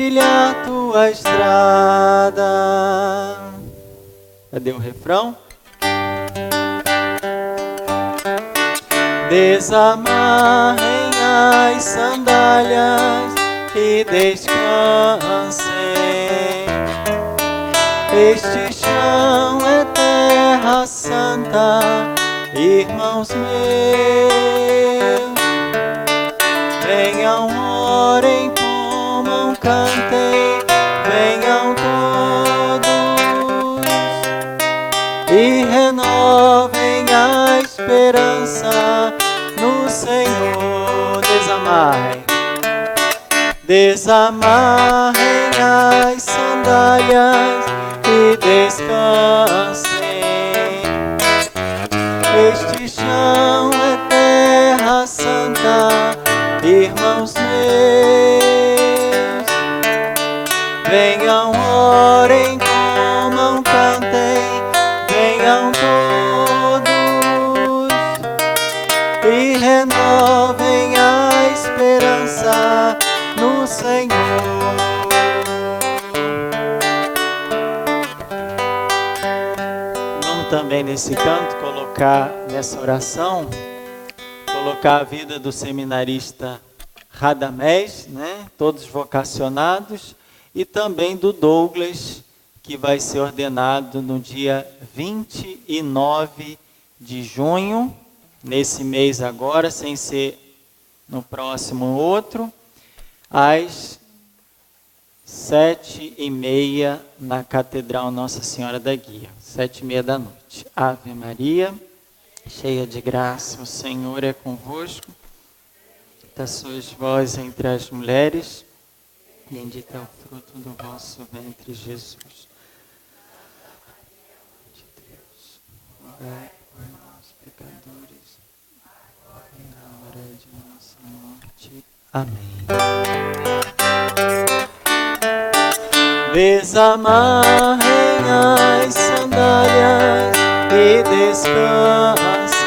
trilhar tua estrada. Cadê o refrão? Desamarrem as sandálias e descansem. Este chão é terra santa, irmãos meus. Venham, orem, comam, cantem, venham todos e renovem a esperança no Senhor. Desamarrem as sandálias e descansem. Este chão é terra santa, irmãos meus. Venham, orem, comam, cantem, venham todos e renovem a esperança no Senhor. Vamos também nesse canto colocar nessa oração, colocar a vida do seminarista Radamés, né? Todos vocacionados, e também do Douglas, que vai ser ordenado no dia 29 de junho, nesse mês agora, sem ser no próximo outro, às 7h30 na Catedral Nossa Senhora da Guia, 7h30 da noite. Ave Maria, cheia de graça, o Senhor é convosco. Bendita sois vós entre as mulheres, bendito é o fruto do vosso ventre, Jesus. De Deus, rogai por nós, pecadores, na hora de nossa morte. Amém. Desamarrem as sandálias e descansem.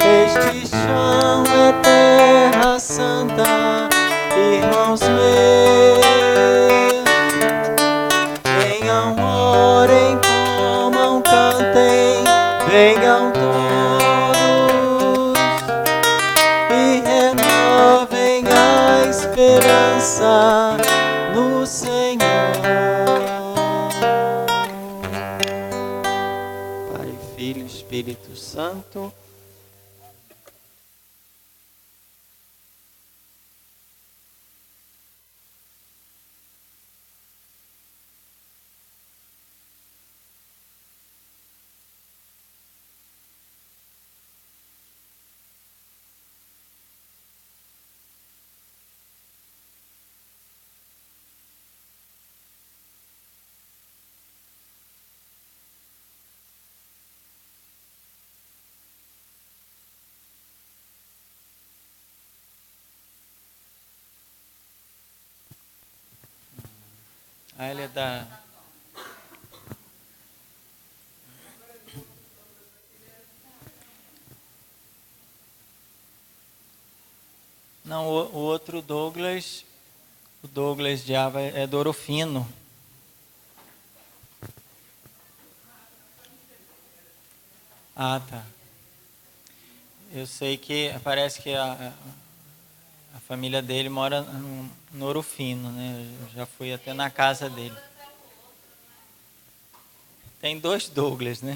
Este chão é terra santa, irmãos meus. Venham, orem, comam, cantem, venham todos e renovem a esperança no Senhor. Pai, Filho, Espírito Santo. Ele é da... Não, o outro Douglas, o Douglas de Ava é do Ouro Fino. Ah, tá. Eu sei que parece que a família dele mora no Ouro Fino, né? Eu já fui até na casa dele. Tem 2 Douglas, né?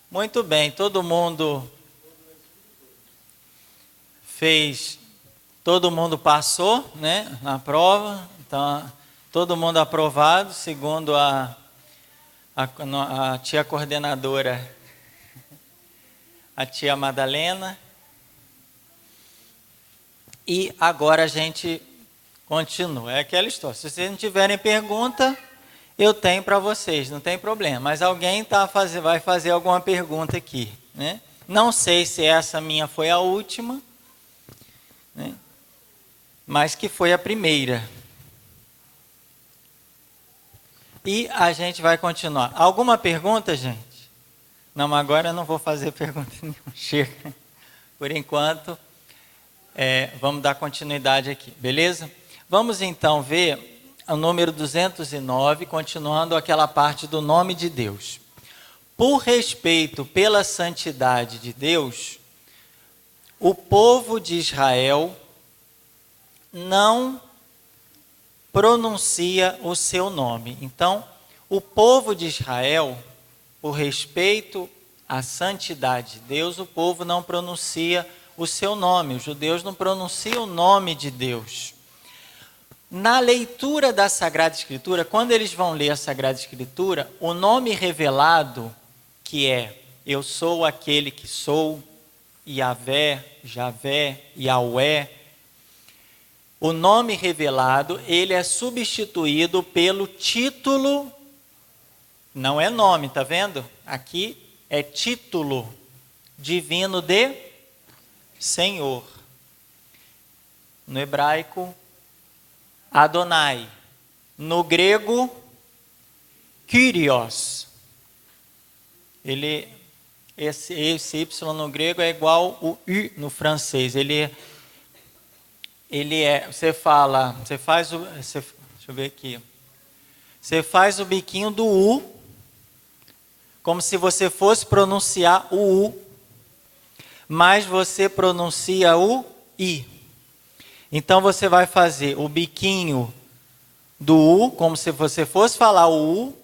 Muito bem, todo mundo passou, né, na prova, então todo mundo aprovado, segundo a tia coordenadora, a tia Madalena. E agora a gente continua. É aquela história. Se vocês não tiverem pergunta, eu tenho para vocês, não tem problema. Mas alguém vai fazer alguma pergunta aqui, né? Não sei se essa minha foi a última, né? Mas que foi a primeira. E a gente vai continuar. Alguma pergunta, gente? Não, agora eu não vou fazer pergunta nenhuma. Chega. Por enquanto... vamos dar continuidade aqui, beleza? Vamos então ver o número 209, continuando aquela parte do nome de Deus. Por respeito pela santidade de Deus, o povo de Israel não pronuncia o seu nome. Então, o povo de Israel, por respeito à santidade de Deus, o povo não pronuncia o seu nome. Os judeus não pronunciam o nome de Deus. Na leitura da Sagrada Escritura, quando eles vão ler a Sagrada Escritura, o nome revelado, que é eu sou aquele que sou, Yahvé, Javé, Yahweh, o nome revelado, ele é substituído pelo título, não é nome, tá vendo? Aqui é título divino de Senhor. No hebraico, Adonai. No grego, Kyrios. Esse Y no grego é igual o U no francês. Deixa eu ver aqui. Você faz o biquinho do U, como se você fosse pronunciar o U, mas você pronuncia o I. Então você vai fazer o biquinho do U, como se você fosse falar o U,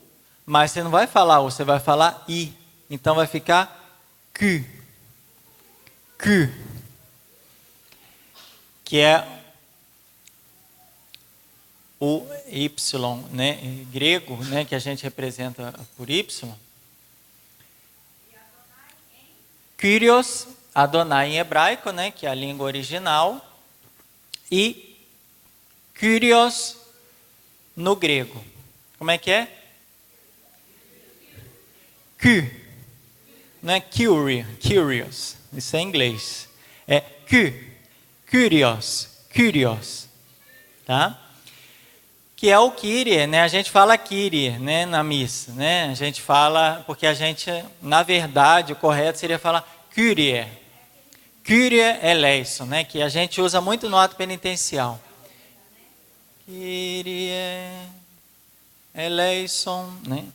mas você não vai falar U, você vai falar I. Então vai ficar Q. Q. Que é o Y, né, grego, né, que a gente representa por Y. Kyrios, Adonai em hebraico, né, que é a língua original. E Kyrios no grego. Como é que é? Q. Não é curious. Isso é em inglês. É Kyrios. Tá? Que é o Kyrie, né? A gente fala Kyrie, né, na missa, né? A gente fala, porque a gente, na verdade, o correto seria falar Kyrie. Kyrie eleison, né? Que a gente usa muito no ato penitencial. Kyrie eleison, né?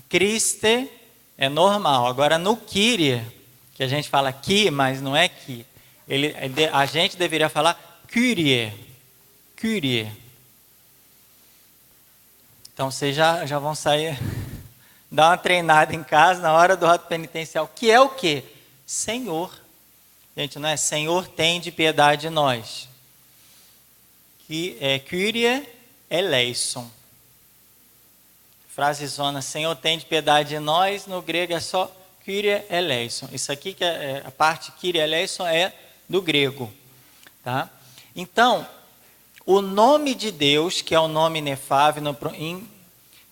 Christe é normal. Agora no Kyrie, que a gente fala Ki, mas não é Ki, a gente deveria falar Kyrie. Então vocês já vão sair, dar uma treinada em casa na hora do ato penitencial. Que é o quê? Senhor. Gente, não é? Senhor, tende piedade de nós. Que é Kyrie eleison. Frasezona, Senhor, tende piedade de nós, no grego é só Kyrie eleison. Isso aqui, que é a parte Kyrie eleison, é do grego. Tá? Então, o nome de Deus, que é o nome inefável,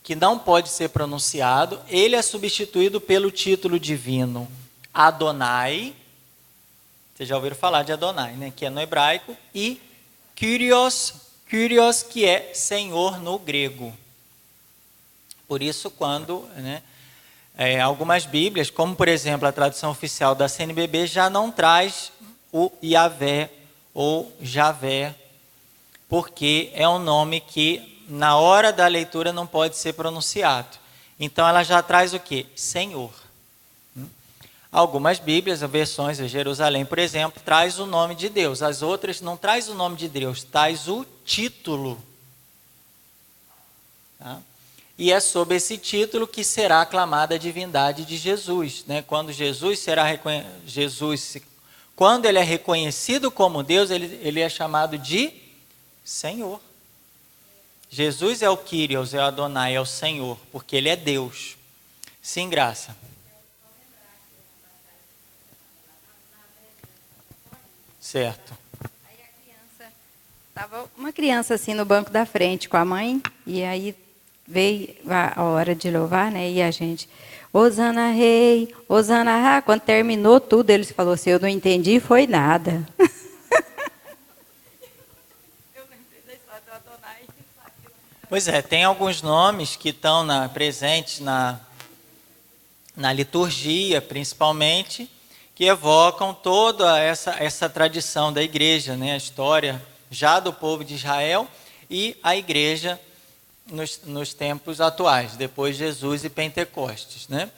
que não pode ser pronunciado, ele é substituído pelo título divino Adonai. Vocês já ouviram falar de Adonai, né? Que é no hebraico. E Kyrios, que é Senhor no grego. Por isso, quando algumas Bíblias, como por exemplo a tradução oficial da CNBB, já não traz o Yahvé ou Javé, porque é um nome que na hora da leitura não pode ser pronunciado. Então ela já traz o quê? Senhor. Algumas Bíblias, versões de Jerusalém, por exemplo, traz o nome de Deus. As outras não traz o nome de Deus, traz o título. Tá? E é sob esse título que será aclamada a divindade de Jesus. Né? Quando quando ele é reconhecido como Deus, ele é chamado de Senhor. Jesus é o Kyrios, é o Adonai, é o Senhor, porque ele é Deus. Sim, Graça. Certo. Aí estava uma criança assim no banco da frente com a mãe, e aí veio a hora de louvar, né? E a gente, Hosana Rei, Hosana Ra. Quando terminou tudo, eles falaram assim, eu não entendi, foi nada. Pois é, tem alguns nomes que estão presentes na liturgia, principalmente, que evocam toda essa tradição da igreja, né? A história já do povo de Israel e a igreja nos tempos atuais, depois de Jesus e Pentecostes, né?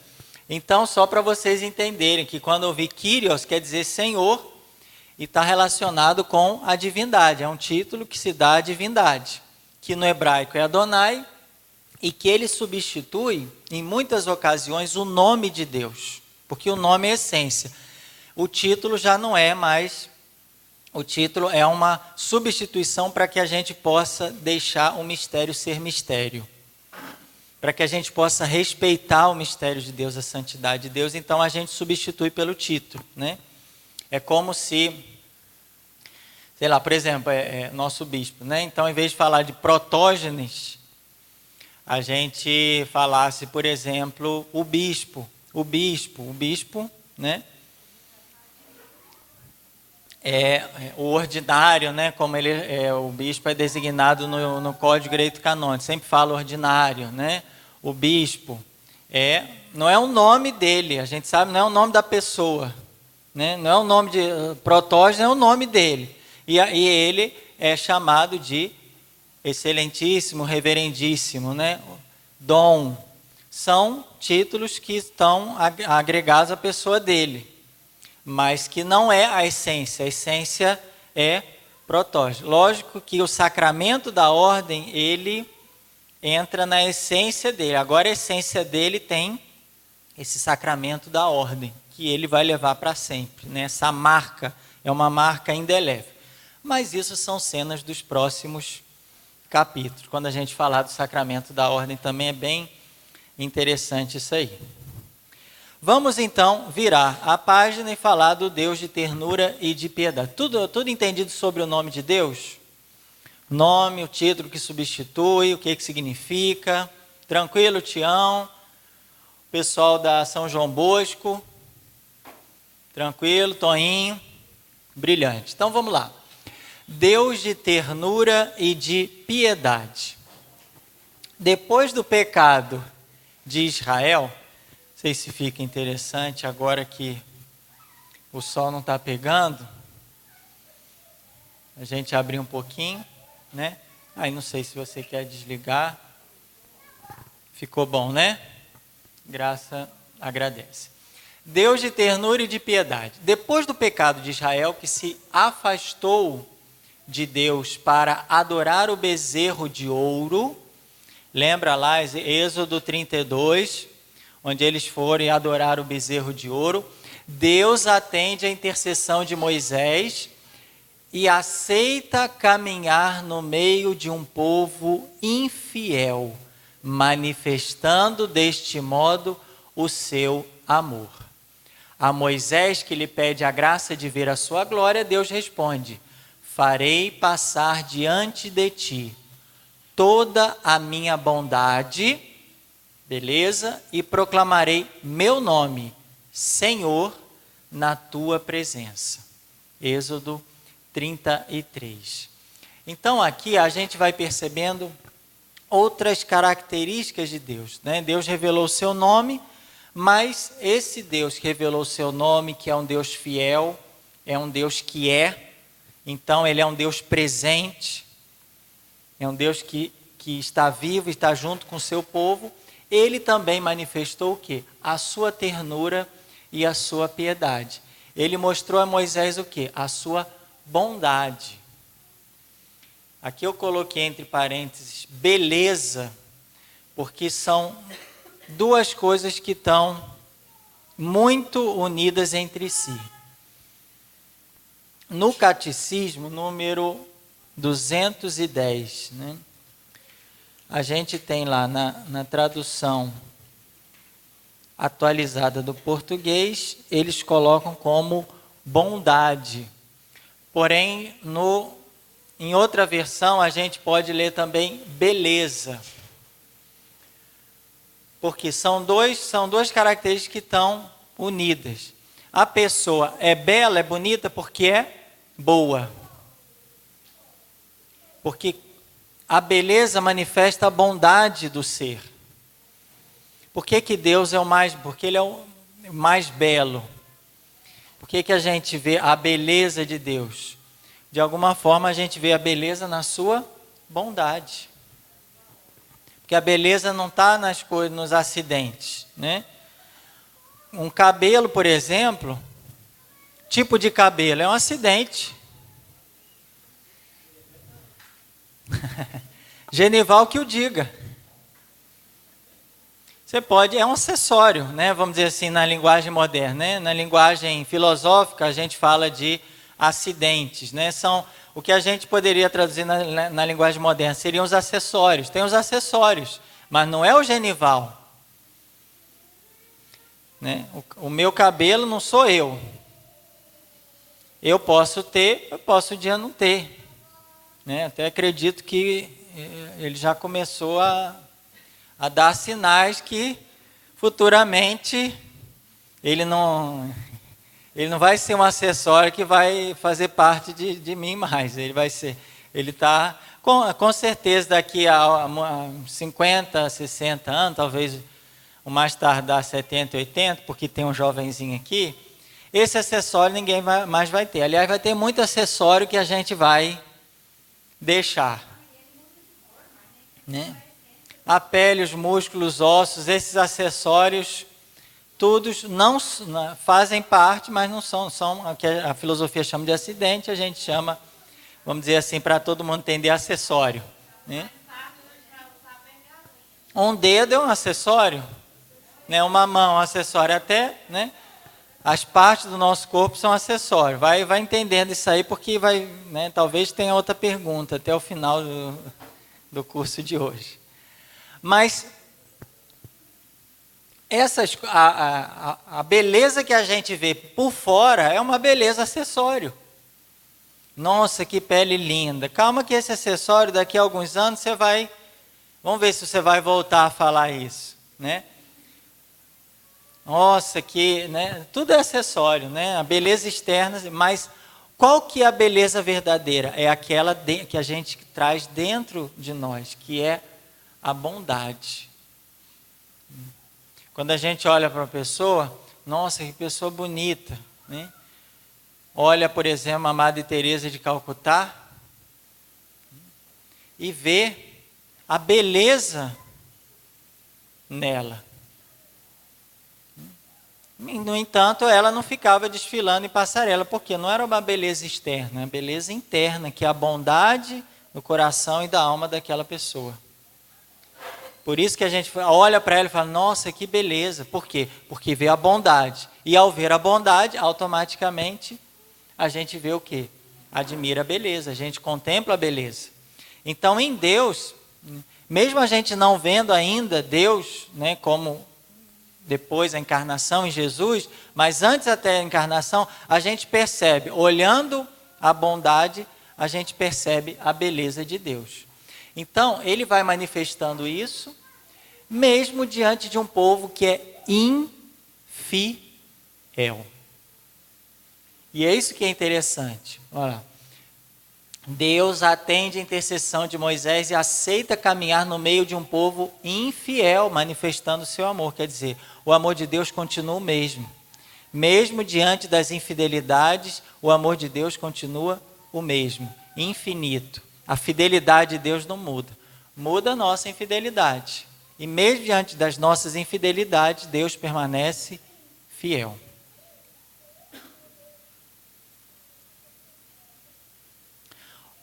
Então, só para vocês entenderem que quando eu vi Kyrios, quer dizer Senhor, e está relacionado com a divindade, é um título que se dá à divindade, que no hebraico é Adonai, e que ele substitui, em muitas ocasiões, o nome de Deus, porque o nome é essência. O título já não é mais, o título é uma substituição para que a gente possa deixar o mistério ser mistério, para que a gente possa respeitar o mistério de Deus, a santidade de Deus, então a gente substitui pelo título, né? É como se, sei lá, por exemplo, nosso bispo, né? Então, em vez de falar de Protógenes, a gente falasse, por exemplo, o bispo, né? O ordinário, né? Como o bispo é designado no Código de Direito Canônico, sempre fala ordinário, né? O bispo não é o nome dele, a gente sabe, não é o nome da pessoa, né? Não é o nome de Protógenes, é o nome dele. E ele é chamado de excelentíssimo, reverendíssimo, né? Dom. São títulos que estão agregados à pessoa dele, mas que não é a essência é Protógenes. Lógico que o sacramento da ordem, ele entra na essência dele. Agora a essência dele tem esse sacramento da ordem, que ele vai levar para sempre, né? Essa marca é uma marca indelével. Mas isso são cenas dos próximos capítulos. Quando a gente falar do sacramento da ordem também é bem interessante isso aí. Vamos então virar a página e falar do Deus de ternura e de piedade. Tudo entendido sobre o nome de Deus? Nome, o título que substitui, o que significa. Tranquilo, Tião? Pessoal da São João Bosco? Tranquilo, Toninho? Brilhante. Então vamos lá. Deus de ternura e de piedade. Depois do pecado de Israel, não sei se fica interessante agora que o sol não está pegando, a gente abrir um pouquinho, né? Aí não sei se você quer desligar. Ficou bom, né? Graça agradece. Deus de ternura e de piedade. Depois do pecado de Israel, que se afastou de Deus para adorar o bezerro de ouro, lembra lá, Êxodo 32, onde eles foram adorar o bezerro de ouro, Deus atende a intercessão de Moisés e aceita caminhar no meio de um povo infiel, manifestando deste modo o seu amor. A Moisés, que lhe pede a graça de ver a sua glória, Deus responde: farei passar diante de ti toda a minha bondade, beleza? E proclamarei meu nome, Senhor, na tua presença. Êxodo 33. Então aqui a gente vai percebendo outras características de Deus, né? Deus revelou o seu nome, mas esse Deus que revelou o seu nome, que é um Deus fiel, é um Deus que então ele é um Deus presente, é um Deus que está vivo, está junto com o seu povo. Ele também manifestou o quê? A sua ternura e a sua piedade. Ele mostrou a Moisés o quê? A sua bondade. Aqui eu coloquei entre parênteses beleza, porque são duas coisas que estão muito unidas entre si. No Catecismo, número 210, né? A gente tem lá na tradução atualizada do português, eles colocam como bondade. Porém, em outra versão, a gente pode ler também beleza. Porque são duas características que estão unidas. A pessoa é bela, é bonita porque é boa. Porque a beleza manifesta a bondade do ser. Por que Deus é o mais? Porque ele é o mais belo. que a gente vê a beleza de Deus? De alguma forma a gente vê a beleza na sua bondade. Porque a beleza não está nas coisas, nos acidentes, né? Um cabelo, por exemplo, tipo de cabelo, é um acidente. Genival que o diga. Você pode, é um acessório, né? Vamos dizer assim, na linguagem moderna, né? Na linguagem filosófica, a gente fala de acidentes, né? São o que a gente poderia traduzir na linguagem moderna, seriam os acessórios. Tem os acessórios, mas não é o genival. Né? O meu cabelo não sou eu. Eu posso ter, eu posso um dia não ter. Né? Até acredito que ele já começou a dar sinais que futuramente ele não vai ser um acessório que vai fazer parte de mim mais. Ele está, com certeza, daqui a 50, 60 anos, talvez o mais tardar 70, 80, porque tem um jovenzinho aqui, esse acessório ninguém mais vai ter. Aliás, vai ter muito acessório que a gente vai deixar. Né? A pele, os músculos, os ossos, esses acessórios, todos não fazem parte, mas não são o que a filosofia chama de acidente, a gente chama, vamos dizer assim, para todo mundo entender, acessório. Né? Um dedo é um acessório, né? Uma mão é um acessório, até, né? As partes do nosso corpo são acessórios. Vai entendendo isso aí, porque né? Talvez tenha outra pergunta até o final do curso de hoje. Mas a beleza que a gente vê por fora é uma beleza acessório. Nossa, que pele linda. Calma que esse acessório, daqui a alguns anos, vamos ver se você vai voltar a falar isso, né? Nossa, né? Tudo é acessório, né? A beleza externa, mas qual que é a beleza verdadeira? É aquela que a gente traz dentro de nós, que é a bondade. Quando a gente olha para uma pessoa, nossa, que pessoa bonita, né? Olha, por exemplo, a Madre Teresa de Calcutá e vê a beleza nela. No entanto, ela não ficava desfilando em passarela, porque não era uma beleza externa, é uma beleza interna, que é a bondade no coração e da alma daquela pessoa. Por isso que a gente olha para ela e fala, nossa, que beleza. Por quê? Porque vê a bondade. E ao ver a bondade, automaticamente, a gente vê o quê? Admira a beleza, a gente contempla a beleza. Então, em Deus, mesmo a gente não vendo ainda Deus, né, como depois a encarnação em Jesus, mas antes até a encarnação, a gente percebe, olhando a bondade, a gente percebe a beleza de Deus. Então, ele vai manifestando isso, mesmo diante de um povo que é infiel. E é isso que é interessante. Olha, Deus atende a intercessão de Moisés e aceita caminhar no meio de um povo infiel, manifestando o seu amor. Quer dizer, o amor de Deus continua o mesmo. Mesmo diante das infidelidades, o amor de Deus continua o mesmo, infinito. A fidelidade de Deus não muda. Muda a nossa infidelidade. E mesmo diante das nossas infidelidades, Deus permanece fiel.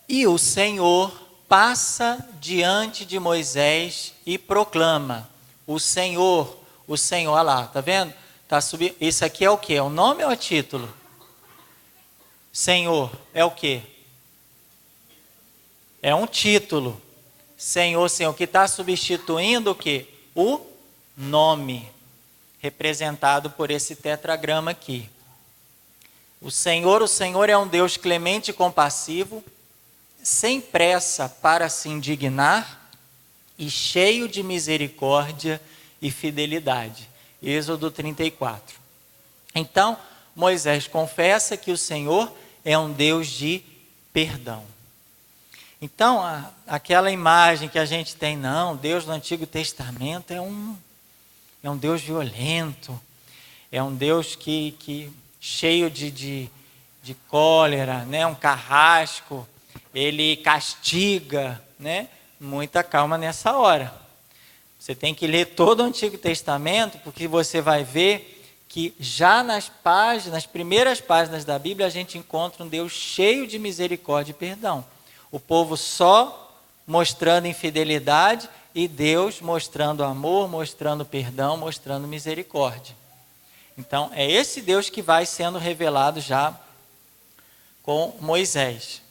E o Senhor passa diante de Moisés e proclama. O Senhor, olha lá, tá vendo? Tá subindo. Isso aqui é o quê? É o nome ou é o título? Senhor, é o quê? É um título. Senhor, Senhor, que está substituindo o quê? O nome, representado por esse tetragrama aqui. O Senhor é um Deus clemente e compassivo, sem pressa para se indignar e cheio de misericórdia e fidelidade. Êxodo 34. Então, Moisés confessa que o Senhor é um Deus de perdão. Então, aquela imagem que a gente tem, não, Deus no Antigo Testamento é um Deus violento, é um Deus que cheio de cólera, né? Um carrasco, ele castiga, né? Muita calma nessa hora. Você tem que ler todo o Antigo Testamento, porque você vai ver que já nas primeiras páginas da Bíblia, a gente encontra um Deus cheio de misericórdia e perdão. O povo só mostrando infidelidade e Deus mostrando amor, mostrando perdão, mostrando misericórdia. Então, é esse Deus que vai sendo revelado já com Moisés.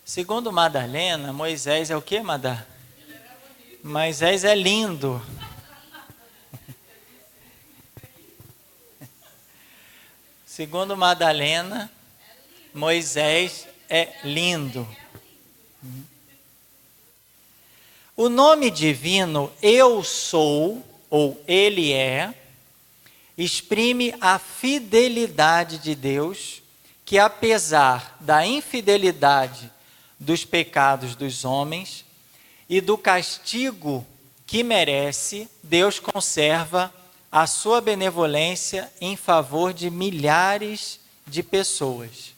Segundo Madalena, Moisés é o quê, Madá? Moisés é lindo. Segundo Madalena, Moisés é lindo. O nome divino, eu sou, ou ele é, exprime a fidelidade de Deus, que apesar da infidelidade dos pecados dos homens e do castigo que merece, Deus conserva a sua benevolência em favor de milhares de pessoas.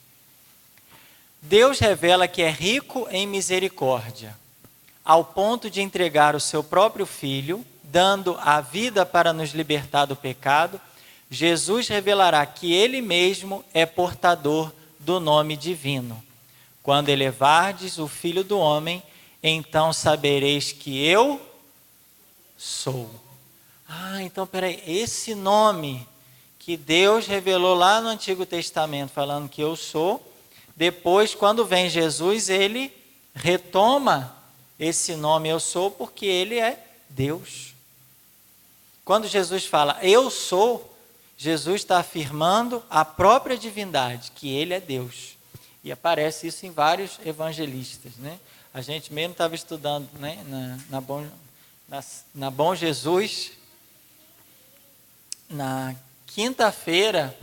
Deus revela que é rico em misericórdia, ao ponto de entregar o seu próprio Filho, dando a vida para nos libertar do pecado. Jesus revelará que Ele mesmo é portador do nome divino. Quando elevardes o Filho do Homem, então sabereis que eu sou. Então peraí, esse nome que Deus revelou lá no Antigo Testamento, falando que eu sou, depois, quando vem Jesus, ele retoma esse nome eu sou, porque ele é Deus. Quando Jesus fala eu sou, Jesus está afirmando a própria divindade, que ele é Deus. E aparece isso em vários evangelistas, né? A gente mesmo estava estudando, né, na Bom Jesus, na quinta-feira,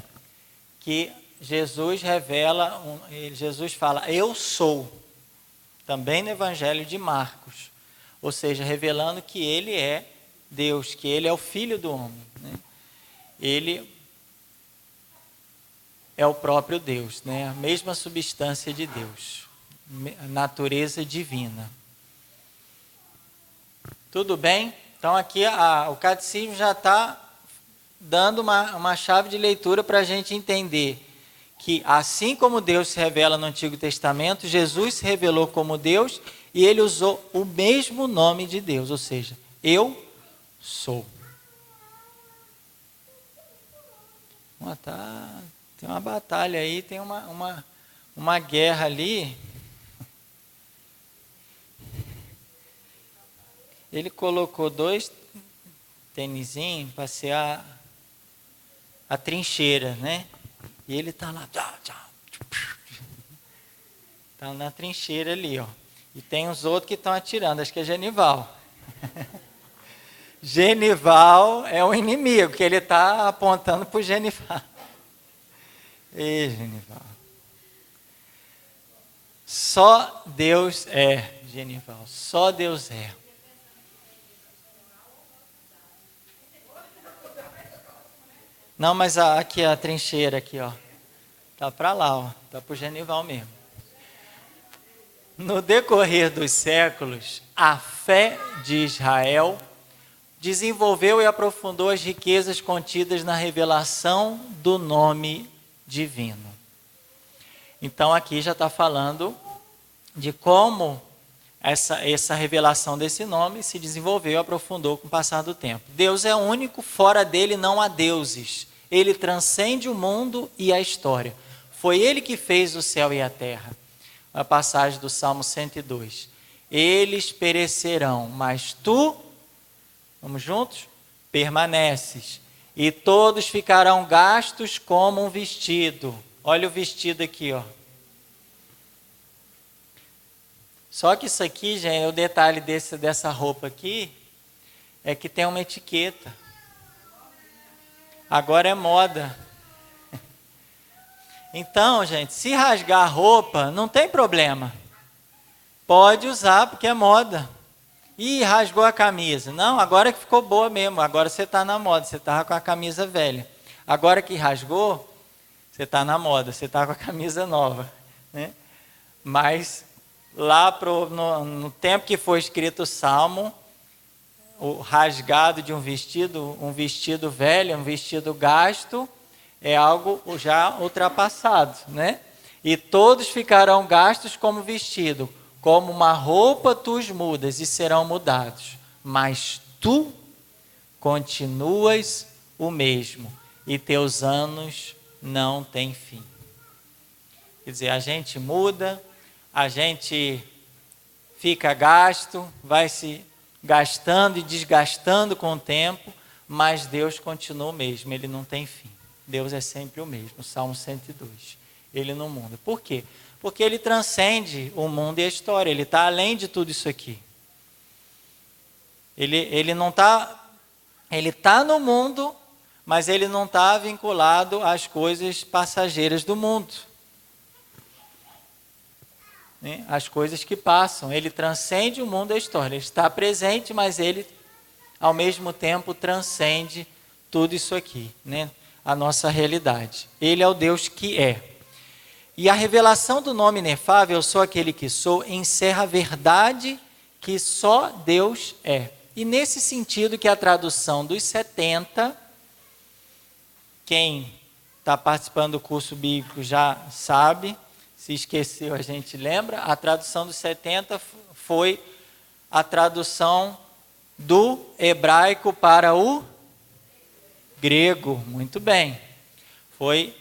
que Jesus revela, Jesus fala, eu sou, também no Evangelho de Marcos, ou seja, revelando que ele é Deus, que ele é o Filho do homem, né? Ele é o próprio Deus, né? A mesma substância de Deus, natureza divina. Tudo bem? Então aqui o catecismo já está dando uma chave de leitura para a gente entender que assim como Deus se revela no Antigo Testamento, Jesus se revelou como Deus e ele usou o mesmo nome de Deus, ou seja, eu sou. Tem uma batalha aí, tem uma guerra ali. Ele colocou 2 tênisinhos para ser a trincheira, né? E ele está lá, está na trincheira ali, ó. E tem os outros que estão atirando, acho que é Genival. Genival é o inimigo, que ele está apontando para o Genival. Ei, Genival. Só Deus é, Genival, só Deus é. Não, mas aqui a trincheira aqui, ó. Tá para lá, ó. Tá para o Genival mesmo. No decorrer dos séculos, a fé de Israel desenvolveu e aprofundou as riquezas contidas na revelação do nome divino. Então aqui já está falando de como essa revelação desse nome se desenvolveu e aprofundou com o passar do tempo. Deus é único, fora dele não há deuses. Ele transcende o mundo e a história. Foi ele que fez o céu e a terra. A passagem do Salmo 102. Eles perecerão, mas tu, vamos juntos? Permaneces. E todos ficarão gastos como um vestido. Olha o vestido aqui, ó. Só que isso aqui, gente, o detalhe dessa roupa aqui é que tem uma etiqueta. Agora é moda. Então, gente, se rasgar a roupa, não tem problema. Pode usar, porque é moda. Ih, rasgou a camisa. Não, agora que ficou boa mesmo. Agora você está na moda, você estava com a camisa velha. Agora que rasgou, você está na moda, você está com a camisa nova, né? Mas lá no tempo que foi escrito o Salmo, o rasgado de um vestido velho, um vestido gasto, é algo já ultrapassado, né? E todos ficarão gastos como vestido, como uma roupa tu os mudas e serão mudados. Mas tu continuas o mesmo e teus anos não têm fim. Quer dizer, a gente muda, a gente fica gasto, vai se gastando e desgastando com o tempo, mas Deus continua o mesmo, Ele não tem fim. Deus é sempre o mesmo, Salmo 102. Ele não muda. Por quê? Porque Ele transcende o mundo e a história, Ele está além de tudo isso aqui. Ele não está, Ele está no mundo, mas Ele não está vinculado às coisas passageiras do mundo. Né? As coisas que passam, Ele transcende o mundo e a história. Ele está presente, mas Ele, ao mesmo tempo, transcende tudo isso aqui, né? A nossa realidade. Ele é o Deus que é. E a revelação do nome inefável, eu sou aquele que sou, encerra a verdade que só Deus é. E nesse sentido que a tradução dos 70, quem está participando do curso bíblico já sabe, se esqueceu a gente lembra, a tradução dos 70 foi a tradução do hebraico para o grego, muito bem. Foi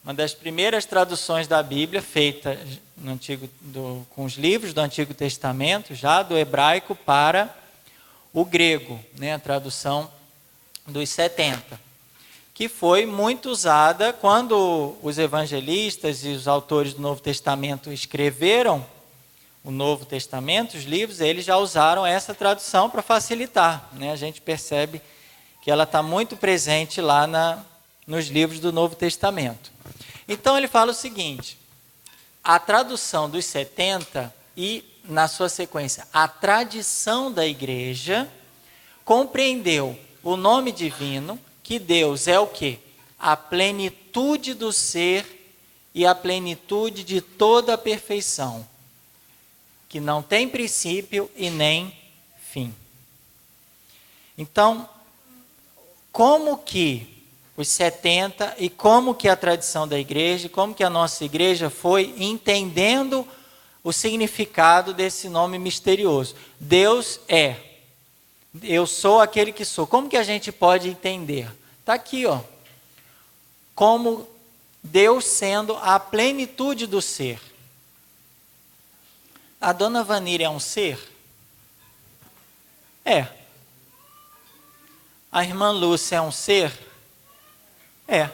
uma das primeiras traduções da Bíblia feita com os livros do Antigo Testamento, já do hebraico para o grego, né? A tradução dos 70, que foi muito usada quando os evangelistas e os autores do Novo Testamento escreveram o Novo Testamento, os livros, eles já usaram essa tradução para facilitar, né? A gente percebe que ela está muito presente lá nos livros do Novo Testamento. Então ele fala o seguinte, a tradução dos 70 e, na sua sequência, a tradição da igreja compreendeu o nome divino, que Deus é o quê? A plenitude do ser e a plenitude de toda a perfeição, que não tem princípio e nem fim. Então, como que os 70 e como que a tradição da igreja, como que a nossa igreja foi entendendo o significado desse nome misterioso? Deus é. Eu sou aquele que sou. Como que a gente pode entender? Está aqui, ó. Como Deus sendo a plenitude do ser. A dona Vanira é um ser? É. A irmã Lúcia é um ser? É.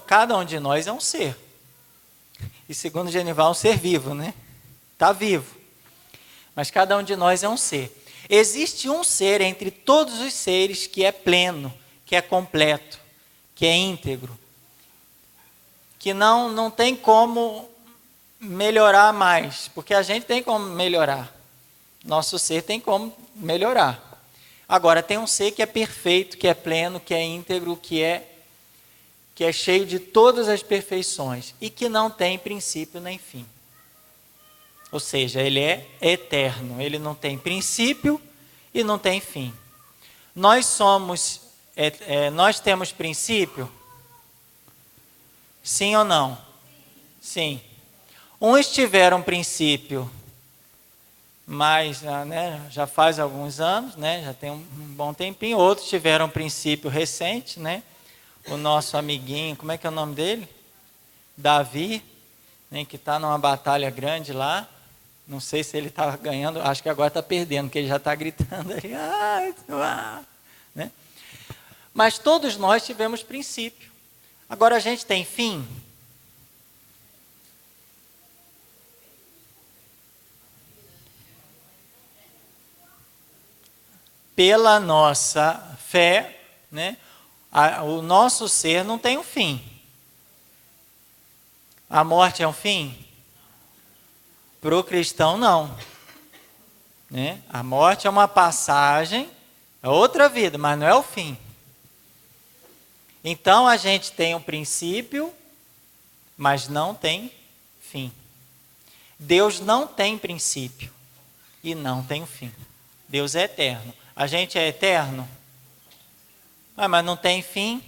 Cada um de nós é um ser. E segundo Genival, é um ser vivo, né? Está vivo. Mas cada um de nós é um ser. Existe um ser entre todos os seres que é pleno, que é completo, que é íntegro, que não tem como melhorar mais, porque a gente tem como melhorar. Nosso ser tem como melhorar. Agora, tem um ser que é perfeito, que é pleno, que é íntegro, que é cheio de todas as perfeições e que não tem princípio nem fim. Ou seja, ele é eterno, ele não tem princípio e não tem fim. Nós temos princípio? Sim ou não? Sim. Uns tiveram princípio, mas né, já faz alguns anos, né, já tem um bom tempinho. Outros tiveram princípio recente, né? O nosso amiguinho, como é que é o nome dele? Davi, né, que está numa batalha grande lá. Não sei se ele está ganhando, acho que agora está perdendo, porque ele já está gritando ali. Né? Mas todos nós tivemos princípio. Agora a gente tem fim? Pela nossa fé, né, o nosso ser não tem um fim. A morte é um fim? Para o cristão, não. Né? A morte é uma passagem, é outra vida, mas não é o fim. Então a gente tem um princípio, mas não tem fim. Deus não tem princípio e não tem fim. Deus é eterno. A gente é eterno? Mas não tem fim?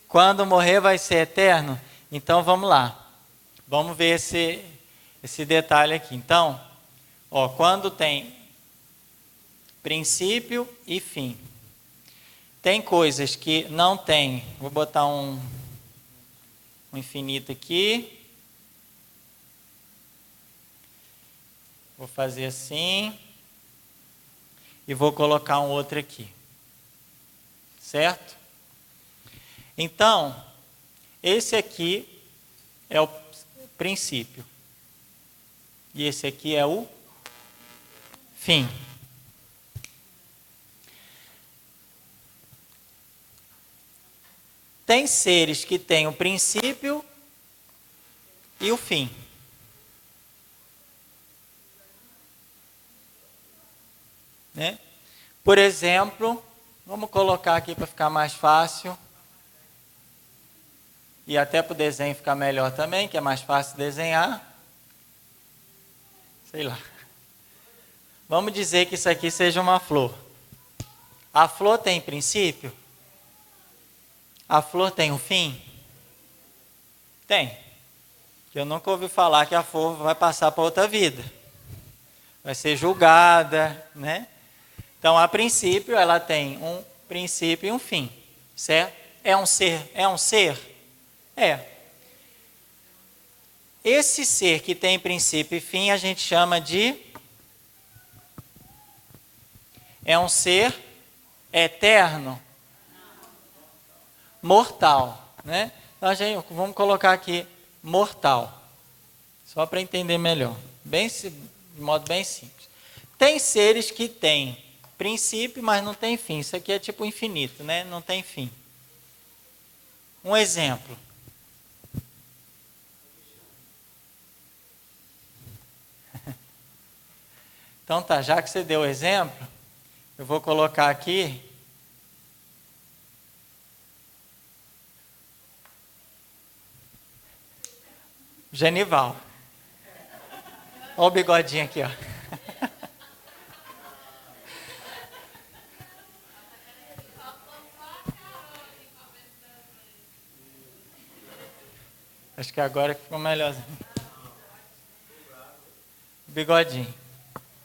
Quando morrer vai ser eterno? Então vamos lá. Vamos ver esse detalhe aqui. Então, quando tem princípio e fim. Tem coisas que não tem. Vou botar um infinito aqui. Vou fazer assim. E vou colocar um outro aqui. Certo? Então, esse aqui é o princípio. E esse aqui é o fim. Tem seres que têm o princípio e o fim. Né? Por exemplo, vamos colocar aqui para ficar mais fácil. E até para o desenho ficar melhor também, que é mais fácil desenhar. Sei lá. Vamos dizer que isso aqui seja uma flor. A flor tem princípio? A flor tem um fim? Tem. Eu nunca ouvi falar que a flor vai passar para outra vida. Vai ser julgada, né? Então, a princípio, ela tem um princípio e um fim, certo? É um ser? É um ser? É. Esse ser que tem princípio e fim, a gente chama de... É um ser eterno? Mortal, né? Então, vamos colocar aqui mortal, só para entender melhor, de modo bem simples. Tem seres que têm princípio, mas não tem fim. Isso aqui é tipo infinito, né? Não tem fim. Um exemplo. Então tá, já que você deu o exemplo, eu vou colocar aqui Genival. Olha o bigodinho aqui, ó. Acho que agora ficou melhorzinho. Bigodinho.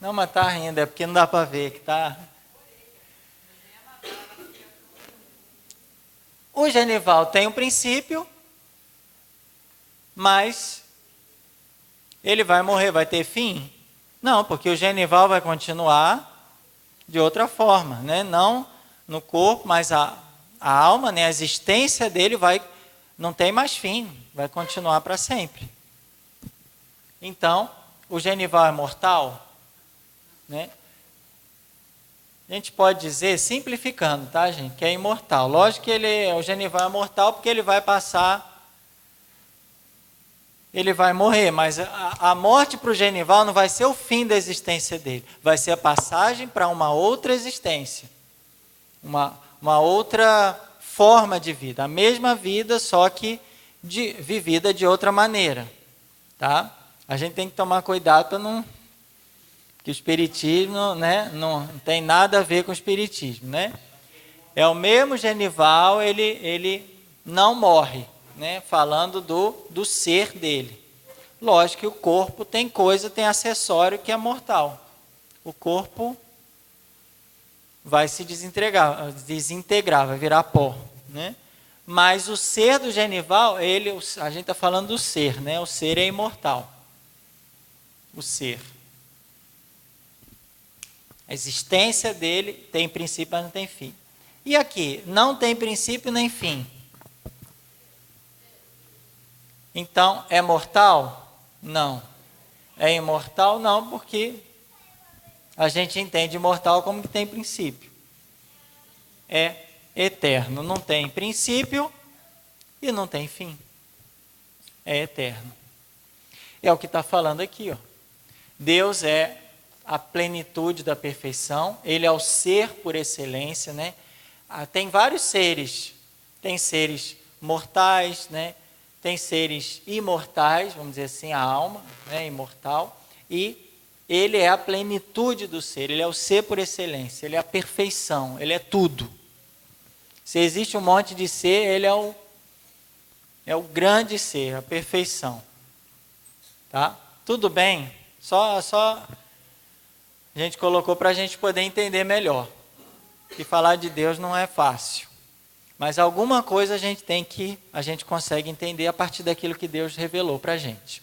Não, mas tá rindo, é porque não dá para ver que tá. O Genival tem um princípio, mas ele vai morrer, vai ter fim? Não, porque o Genival vai continuar de outra forma, né? Não no corpo, mas a alma, né? A existência dele não tem mais fim, vai continuar para sempre. Então, o Genival é mortal? Né? A gente pode dizer, simplificando, tá, gente, que é imortal. Lógico que o Genival é mortal porque ele vai passar, ele vai morrer, mas a morte para o Genival não vai ser o fim da existência dele, vai ser a passagem para uma outra existência, uma outra forma de vida, a mesma vida, só que vivida de outra maneira, tá? A gente tem que tomar cuidado para não... que o espiritismo, né, não tem nada a ver com o espiritismo, né? É o mesmo Genival, ele não morre, né? Falando do ser dele. Lógico que o corpo tem tem acessório que é mortal. O corpo vai se desintegrar, vai virar pó, né? Mas o ser do Genival, a gente está falando do ser, né? O ser é imortal. O ser. A existência dele tem princípio, mas não tem fim. E aqui, não tem princípio nem fim. Então, é mortal? Não. É imortal? Não, porque a gente entende imortal como que tem princípio. É eterno, não tem princípio e não tem fim. É eterno. É o que está falando aqui, ó. Deus é a plenitude da perfeição, ele é o ser por excelência, né? Tem vários seres, tem seres mortais, né? Tem seres imortais, vamos dizer assim, a alma, né? Imortal, e ele é a plenitude do ser, ele é o ser por excelência, ele é a perfeição, ele é tudo. Se existe um monte de ser, ele é o grande ser, a perfeição. Tá? Tudo bem? Só a gente colocou para a gente poder entender melhor. Que falar de Deus não é fácil. Mas alguma coisa a gente consegue entender a partir daquilo que Deus revelou para a gente.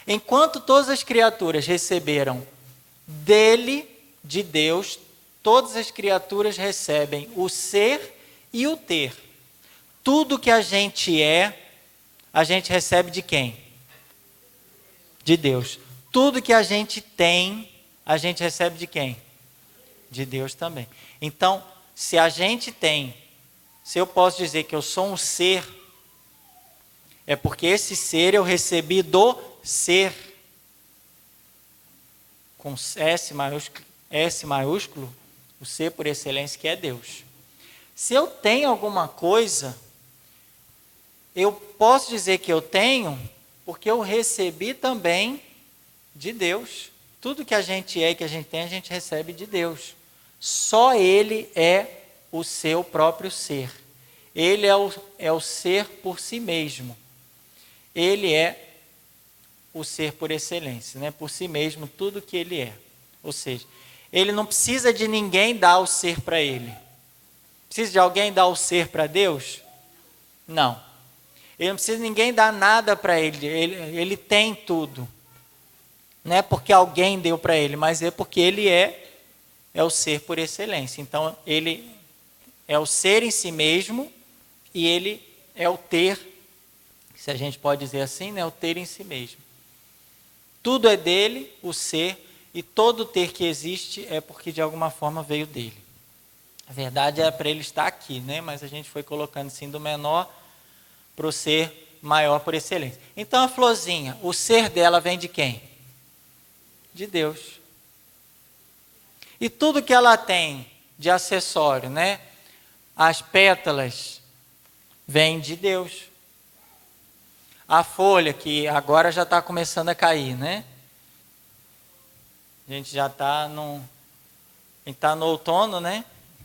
Enquanto todas as criaturas receberam dele, de Deus, todas as criaturas recebem o ser e o ter. Tudo que a gente recebe de quem? De Deus. Tudo que a gente tem, a gente recebe de quem? De Deus também. Então, se eu posso dizer que eu sou um ser, é porque esse ser eu recebi do ser, com S maiúsculo, o ser por excelência que é Deus. Se eu tenho alguma coisa, eu posso dizer que eu tenho, porque eu recebi também de Deus. Tudo que a gente é e que a gente tem, a gente recebe de Deus. Só Ele é o seu próprio ser. Ele é o ser por si mesmo. Ele é o ser por excelência, né? Por si mesmo, tudo que Ele é. Ou seja, Ele não precisa de ninguém dar o ser para Ele. Precisa de alguém dar o ser para Deus? Não. Ele não precisa de ninguém dar nada para Ele. Ele tem tudo. Não é porque alguém deu para Ele, mas é porque Ele é o ser por excelência. Então, Ele é o ser em si mesmo e Ele é o ter, se a gente pode dizer assim, né? O ter em si mesmo. Tudo é dele, o ser, e todo ter que existe é porque de alguma forma veio dele. A verdade é para ele estar aqui, né? Mas a gente foi colocando assim do menor para o ser maior por excelência. Então a florzinha, o ser dela vem de quem? De Deus. E tudo que ela tem de acessório, né? As pétalas, vem de Deus. A folha, que agora já está começando a cair, né? A gente já está no outono, né?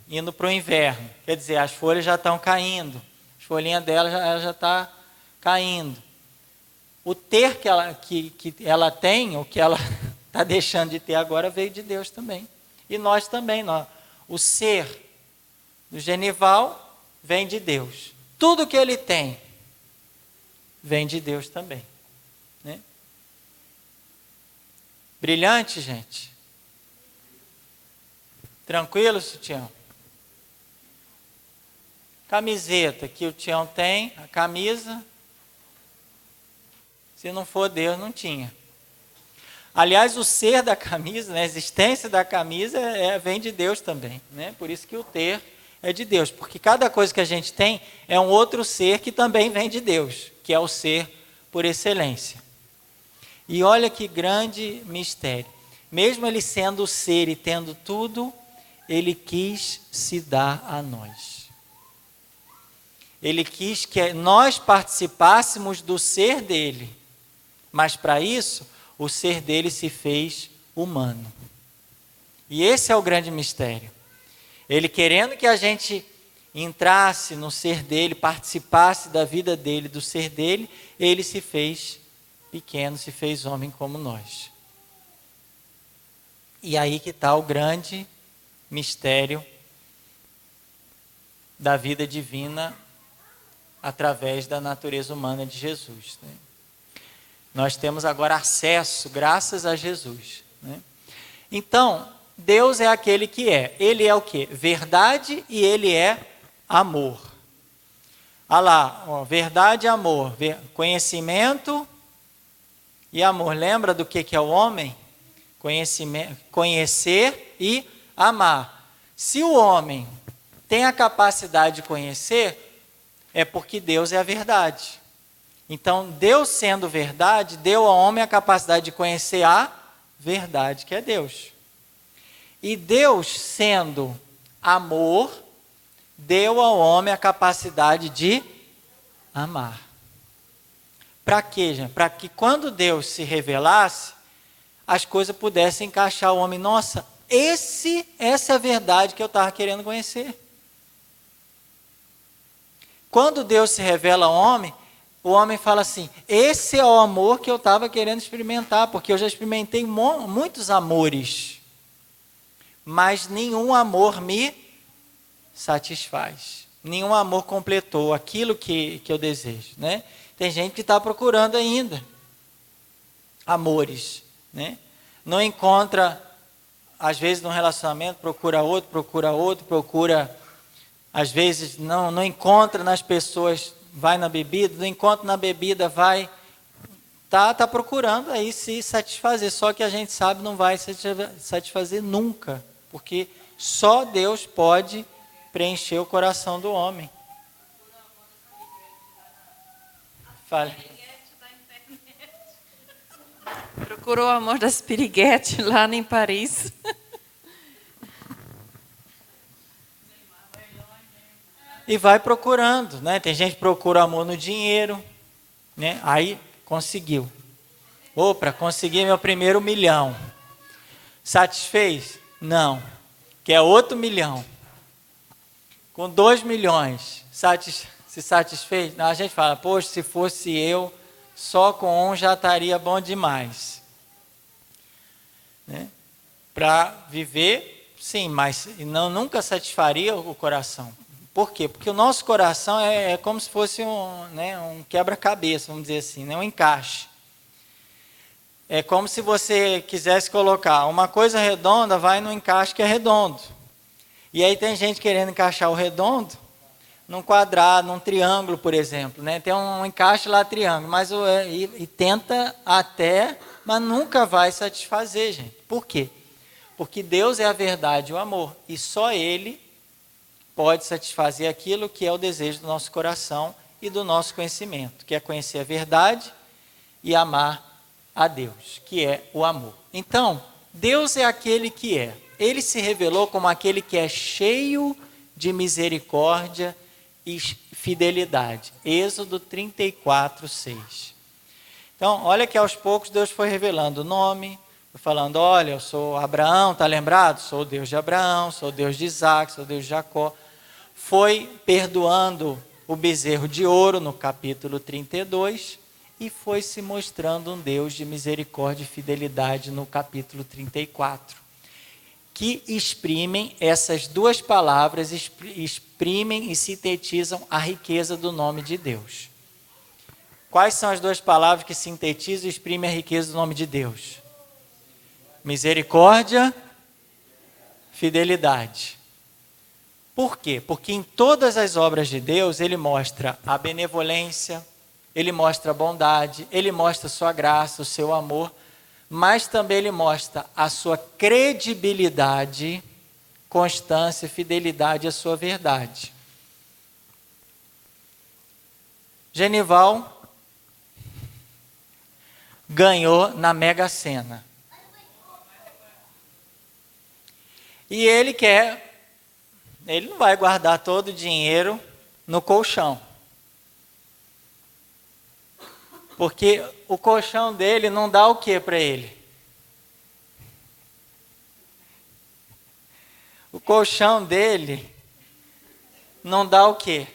Indo para o inverno. Quer dizer, as folhas já estão caindo. As folhinhas dela já está caindo. O ter que ela tem, o que ela está deixando de ter agora, veio de Deus também. E nós também. O ser do Genival vem de Deus. Tudo que ele tem vem de Deus também. Né? Brilhante, gente? Tranquilo, Tião? Camiseta que o Tião tem, a camisa. Se não for Deus, não tinha. Aliás, o ser da camisa, né, a existência da camisa vem de Deus também. Né? Por isso que o ter é de Deus. Porque cada coisa que a gente tem é um outro ser que também vem de Deus, que é o ser por excelência. E olha que grande mistério. Mesmo ele sendo o ser e tendo tudo, ele quis se dar a nós. Ele quis que nós participássemos do ser dele. Mas para isso, o ser dele se fez humano. E esse é o grande mistério. Ele querendo que a gente entrasse no ser dele, participasse da vida dele, do ser dele, ele se fez pequeno, se fez homem como nós. E aí que está o grande mistério da vida divina através da natureza humana de Jesus. Né? Nós temos agora acesso, graças a Jesus. Né? Então, Deus é aquele que é. Ele é o quê? Verdade e ele é amor. Olha lá, ó, verdade e amor. Conhecimento e amor. Lembra do que é o homem? Conhecer e amar. Se o homem tem a capacidade de conhecer, é porque Deus é a verdade. Então, Deus sendo verdade, deu ao homem a capacidade de conhecer a verdade, que é Deus. E Deus, sendo amor, deu ao homem a capacidade de amar. Para quê, gente? Para que quando Deus se revelasse, as coisas pudessem encaixar o homem. Nossa, essa é a verdade que eu estava querendo conhecer. Quando Deus se revela ao homem, o homem fala assim, esse é o amor que eu estava querendo experimentar, porque eu já experimentei muitos amores, mas nenhum amor me satisfaz. Nenhum amor completou aquilo que eu desejo, né? Tem gente que está procurando ainda amores, né? Não encontra, às vezes num relacionamento, procura outro, às vezes não encontra nas pessoas, vai na bebida, não encontra na bebida, vai, tá procurando aí se satisfazer, só que a gente sabe não vai satisfazer nunca, porque só Deus pode preencher o coração do homem. Fale. Procurou o amor das piriguetes lá em Paris. E vai procurando, né? Tem gente que procura amor no dinheiro, né? Aí conseguiu. Opa, consegui meu primeiro 1 milhão. Satisfez? Não. Quer outro 1 milhão. Com 2 milhões, se satisfez? Não, a gente fala, poxa, se fosse eu, só com 1 já estaria bom demais. Né? Para viver, sim, mas nunca satisfaria o coração. Por quê? Porque o nosso coração é como se fosse um quebra-cabeça, vamos dizer assim, né? Um encaixe. É como se você quisesse colocar uma coisa redonda, vai no encaixe que é redondo. E aí tem gente querendo encaixar o redondo num quadrado, num triângulo, por exemplo, né? Tem um encaixe lá, triângulo, mas e tenta até, mas nunca vai satisfazer, gente. Por quê? Porque Deus é a verdade e o amor, e só Ele pode satisfazer aquilo que é o desejo do nosso coração e do nosso conhecimento, que é conhecer a verdade e amar a Deus, que é o amor. Então, Deus é aquele que é. Ele se revelou como aquele que é cheio de misericórdia e fidelidade. Êxodo 34, 6. Então, olha que aos poucos Deus foi revelando o nome, foi falando, olha, eu sou Abraão, está lembrado? Sou o Deus de Abraão, sou o Deus de Isaac, sou o Deus de Jacó. Foi perdoando o bezerro de ouro no capítulo 32 e foi se mostrando um Deus de misericórdia e fidelidade no capítulo 34. Que exprimem, essas duas palavras exprimem e sintetizam a riqueza do nome de Deus. Quais são as duas palavras que sintetizam e exprimem a riqueza do nome de Deus? Misericórdia, fidelidade. Por quê? Porque em todas as obras de Deus, Ele mostra a benevolência, Ele mostra a bondade, Ele mostra a sua graça, o seu amor, mas também Ele mostra a sua credibilidade, constância, fidelidade à sua verdade. Genival ganhou na Mega Sena. E ele não vai guardar todo o dinheiro no colchão. Porque o colchão dele não dá o que para ele? O colchão dele não dá o quê?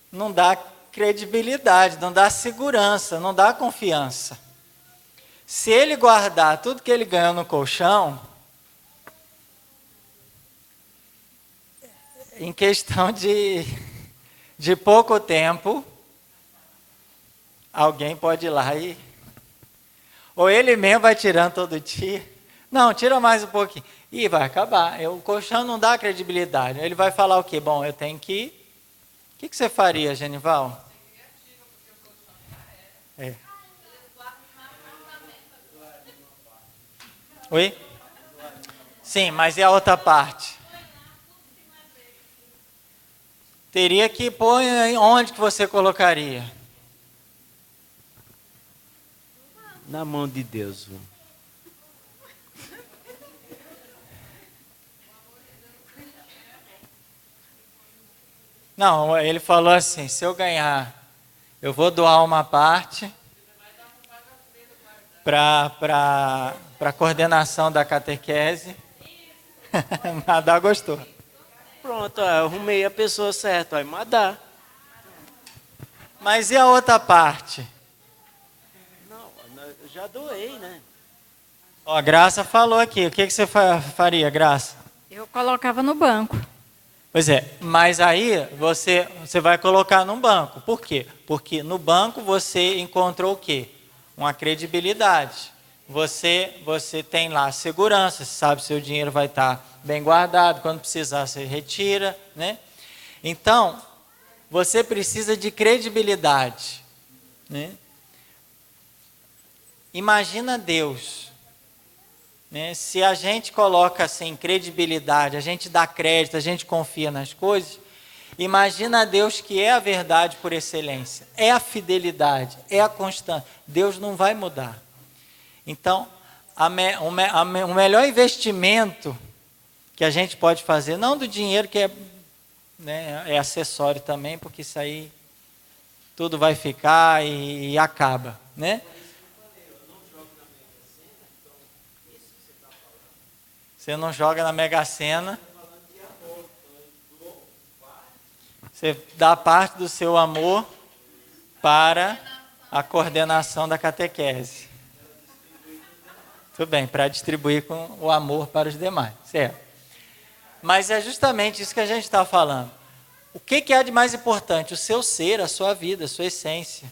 Não dá credibilidade, não dá segurança, não dá confiança. Se ele guardar tudo que ele ganhou no colchão, em questão de pouco tempo, alguém pode ir lá e... Ou ele mesmo vai tirando todo dia. Não, tira mais um pouquinho. E vai acabar. O colchão não dá credibilidade. Ele vai falar o quê? Bom, eu tenho que... O que você faria, Genival? É. Oi? Sim, mas e a outra parte? Teria que pôr onde que você colocaria? Na mão de Deus. Não, ele falou assim, se eu ganhar, eu vou doar uma parte para a coordenação da catequese. Madá gostou. Pronto, ó, eu arrumei a pessoa certa, vai Madá. Mas e a outra parte? Não, eu já doei, né? Ó, a Graça falou aqui, o que você faria, Graça? Eu colocava no banco. Pois é, mas aí você vai colocar num banco. Por quê? Porque no banco você encontrou o quê? Uma credibilidade. Você tem lá segurança, você sabe que seu dinheiro vai estar bem guardado, quando precisar você retira, né? Então, você precisa de credibilidade, né? Imagina Deus, né? Se a gente coloca assim credibilidade, a gente dá crédito, a gente confia nas coisas, imagina Deus que é a verdade por excelência, é a fidelidade, é a constância. Deus não vai mudar. Então, o melhor investimento que a gente pode fazer, não do dinheiro que é, né, é acessório também, porque isso aí tudo vai ficar e acaba, né? Você não joga na Mega Sena. Você dá parte do seu amor para a coordenação da catequese. Tudo bem, para distribuir com o amor para os demais, certo? Mas é justamente isso que a gente está falando. O que há de mais importante? O seu ser, a sua vida, a sua essência.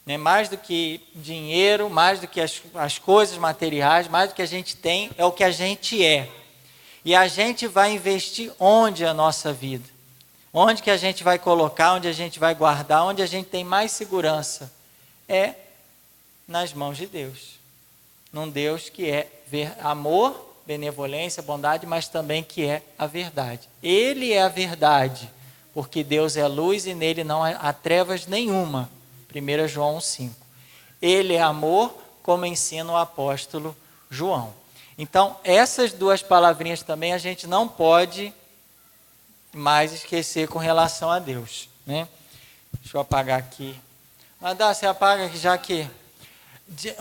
Né? Mais do que dinheiro, mais do que as coisas materiais, mais do que a gente tem, é o que a gente é. E a gente vai investir onde a nossa vida? Onde que a gente vai colocar, onde a gente vai guardar, onde a gente tem mais segurança? É nas mãos de Deus. Num Deus que é amor, benevolência, bondade, mas também que é a verdade. Ele é a verdade, porque Deus é luz e nele não há trevas nenhuma. 1 João 5. Ele é amor, como ensina o apóstolo João. Então, essas duas palavrinhas também a gente não pode mais esquecer com relação a Deus, né? Deixa eu apagar aqui. Madá, você apaga aqui, já que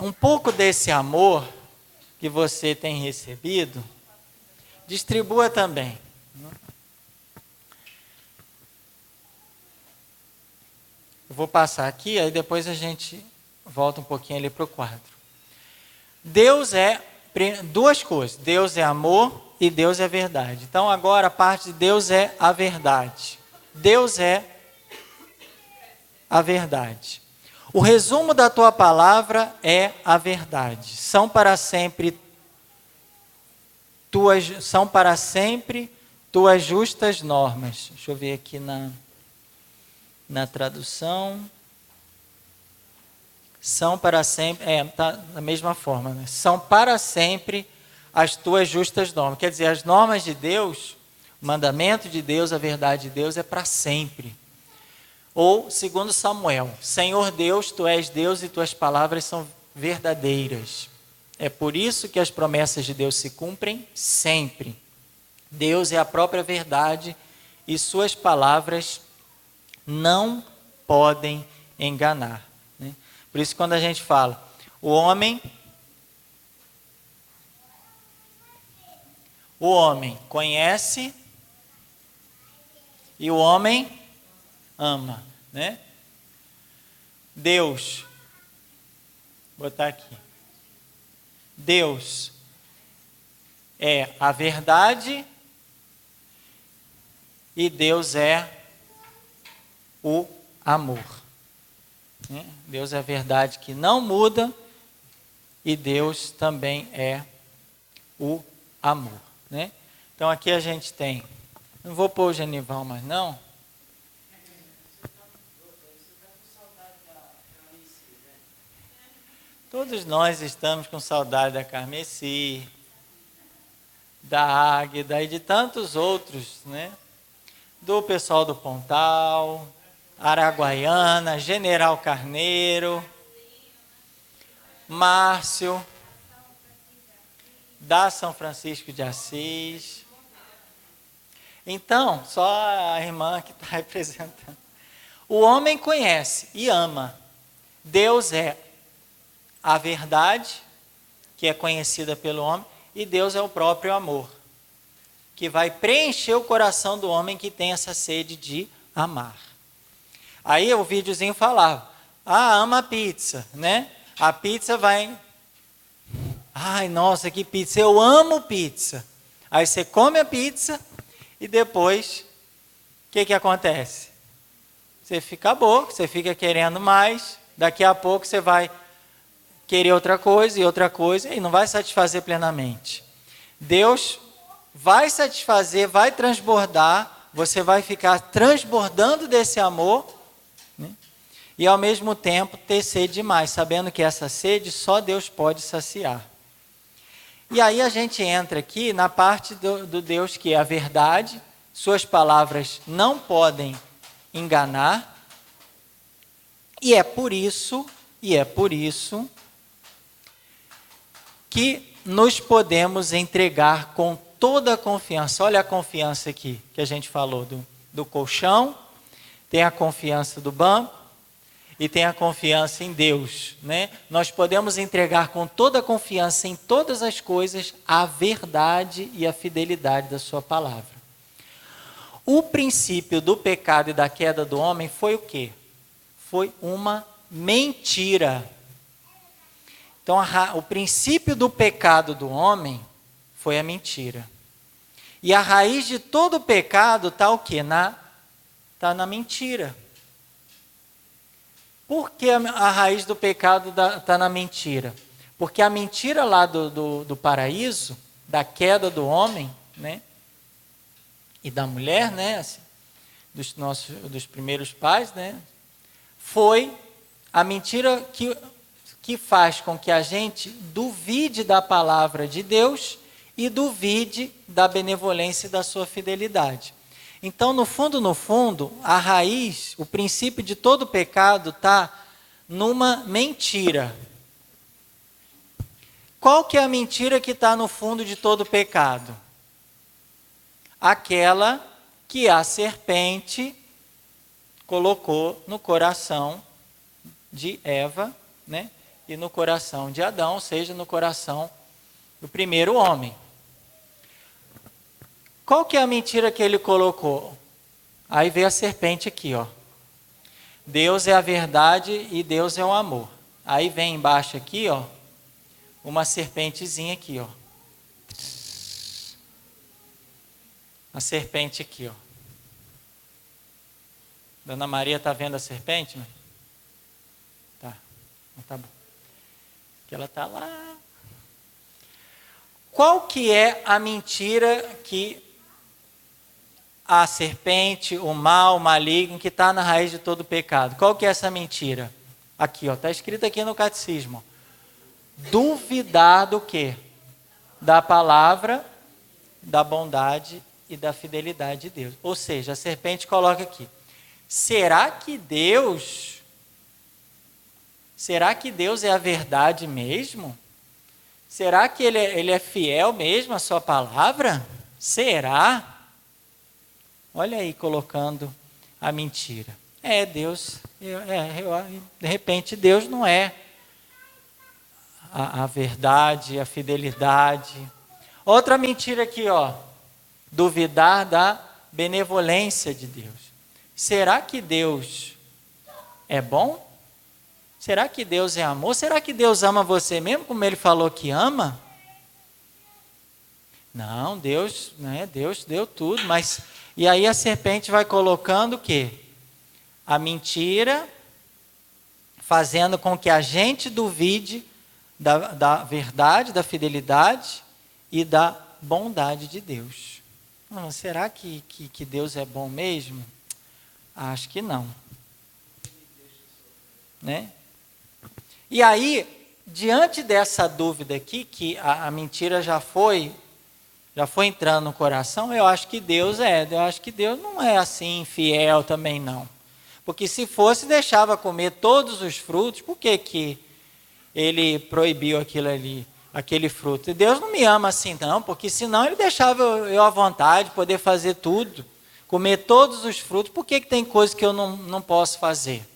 um pouco desse amor que você tem recebido, distribua também. Eu vou passar aqui, aí depois a gente volta um pouquinho ali para o quadro. Deus é duas coisas. Deus é amor e Deus é verdade. Então agora a parte de Deus é a verdade. Deus é a verdade. O resumo da tua palavra é a verdade. São para sempre tuas justas normas. Deixa eu ver aqui na tradução. São para sempre, está da mesma forma, né? São para sempre as tuas justas normas. Quer dizer, as normas de Deus, o mandamento de Deus, a verdade de Deus é para sempre. Ou, segundo Samuel, Senhor Deus, tu és Deus e tuas palavras são verdadeiras. É por isso que as promessas de Deus se cumprem sempre. Deus é a própria verdade e suas palavras não podem enganar. Né? Por isso, quando a gente fala, o homem conhece e o homem ama, né? Deus, vou botar aqui. Deus é a verdade e Deus é o amor. Né? Deus é a verdade que não muda e Deus também é o amor. Né? Então aqui a gente tem, não vou pôr o Genival mais não. Todos nós estamos com saudade da Carmeci, da Águeda e de tantos outros, né? Do pessoal do Pontal, Araguaiana, General Carneiro, Márcio, da São Francisco de Assis. Então, só a irmã que está representando. O homem conhece e ama. Deus é a verdade, que é conhecida pelo homem, e Deus é o próprio amor, que vai preencher o coração do homem que tem essa sede de amar. Aí o videozinho falava, ama a pizza, né? A pizza vai... Ai, nossa, que pizza, eu amo pizza. Aí você come a pizza e depois, o que acontece? Você fica boa, você fica querendo mais, daqui a pouco você vai querer outra coisa e não vai satisfazer plenamente. Deus vai satisfazer, vai transbordar, você vai ficar transbordando desse amor, né? E ao mesmo tempo ter sede demais, sabendo que essa sede só Deus pode saciar. E aí a gente entra aqui na parte do Deus que é a verdade, suas palavras não podem enganar, e é por isso que nos podemos entregar com toda a confiança. Olha a confiança aqui que a gente falou do colchão, tem a confiança do banco e tem a confiança em Deus, né? Nós podemos entregar com toda a confiança em todas as coisas a verdade e a fidelidade da sua palavra. O princípio do pecado e da queda do homem foi o quê? Foi uma mentira. Então, o princípio do pecado do homem foi a mentira. E a raiz de todo o pecado está o quê? Está na mentira. Por que a raiz do pecado está na mentira? Porque a mentira lá do paraíso, da queda do homem, né? E da mulher, né? Assim, dos primeiros pais, né? Foi a mentira que faz com que a gente duvide da palavra de Deus e duvide da benevolência e da sua fidelidade. Então, no fundo, a raiz, o princípio de todo pecado está numa mentira. Qual que é a mentira que está no fundo de todo pecado? Aquela que a serpente colocou no coração de Eva, né? E no coração de Adão, ou seja, no coração do primeiro homem. Qual que é a mentira que ele colocou? Aí veio a serpente aqui, ó. Deus é a verdade e Deus é o amor. Aí vem embaixo aqui, ó, uma serpentezinha aqui, ó. A serpente aqui, ó. Dona Maria está vendo a serpente, né? Tá, tá bom. Que ela está lá. Qual que é a mentira que a serpente, o mal, o maligno, que está na raiz de todo pecado? Qual que é essa mentira? Aqui, ó, está escrito aqui no catecismo. Duvidar do quê? Da palavra, da bondade e da fidelidade de Deus. Ou seja, a serpente coloca aqui. Será que Deus é a verdade mesmo? Será que ele é fiel mesmo à sua palavra? Será? Olha aí, colocando a mentira. Deus, de repente Deus não é a verdade, a fidelidade. Outra mentira aqui, ó. Duvidar da benevolência de Deus. Será que Deus é bom? Será que Deus é amor? Será que Deus ama você mesmo como Ele falou que ama? Não, Deus, né? Deus deu tudo, mas... E aí a serpente vai colocando o quê? A mentira, fazendo com que a gente duvide da verdade, da fidelidade e da bondade de Deus. Será que Deus é bom mesmo? Acho que não. Né? E aí, diante dessa dúvida aqui, que a mentira já foi entrando no coração, eu acho que Deus não é assim infiel também não. Porque se fosse, deixava comer todos os frutos, por que Ele proibiu aquilo ali? aquele fruto. E Deus não me ama assim não, porque senão ele deixava eu à vontade, poder fazer tudo, comer todos os frutos. Por que tem coisa que eu não posso fazer?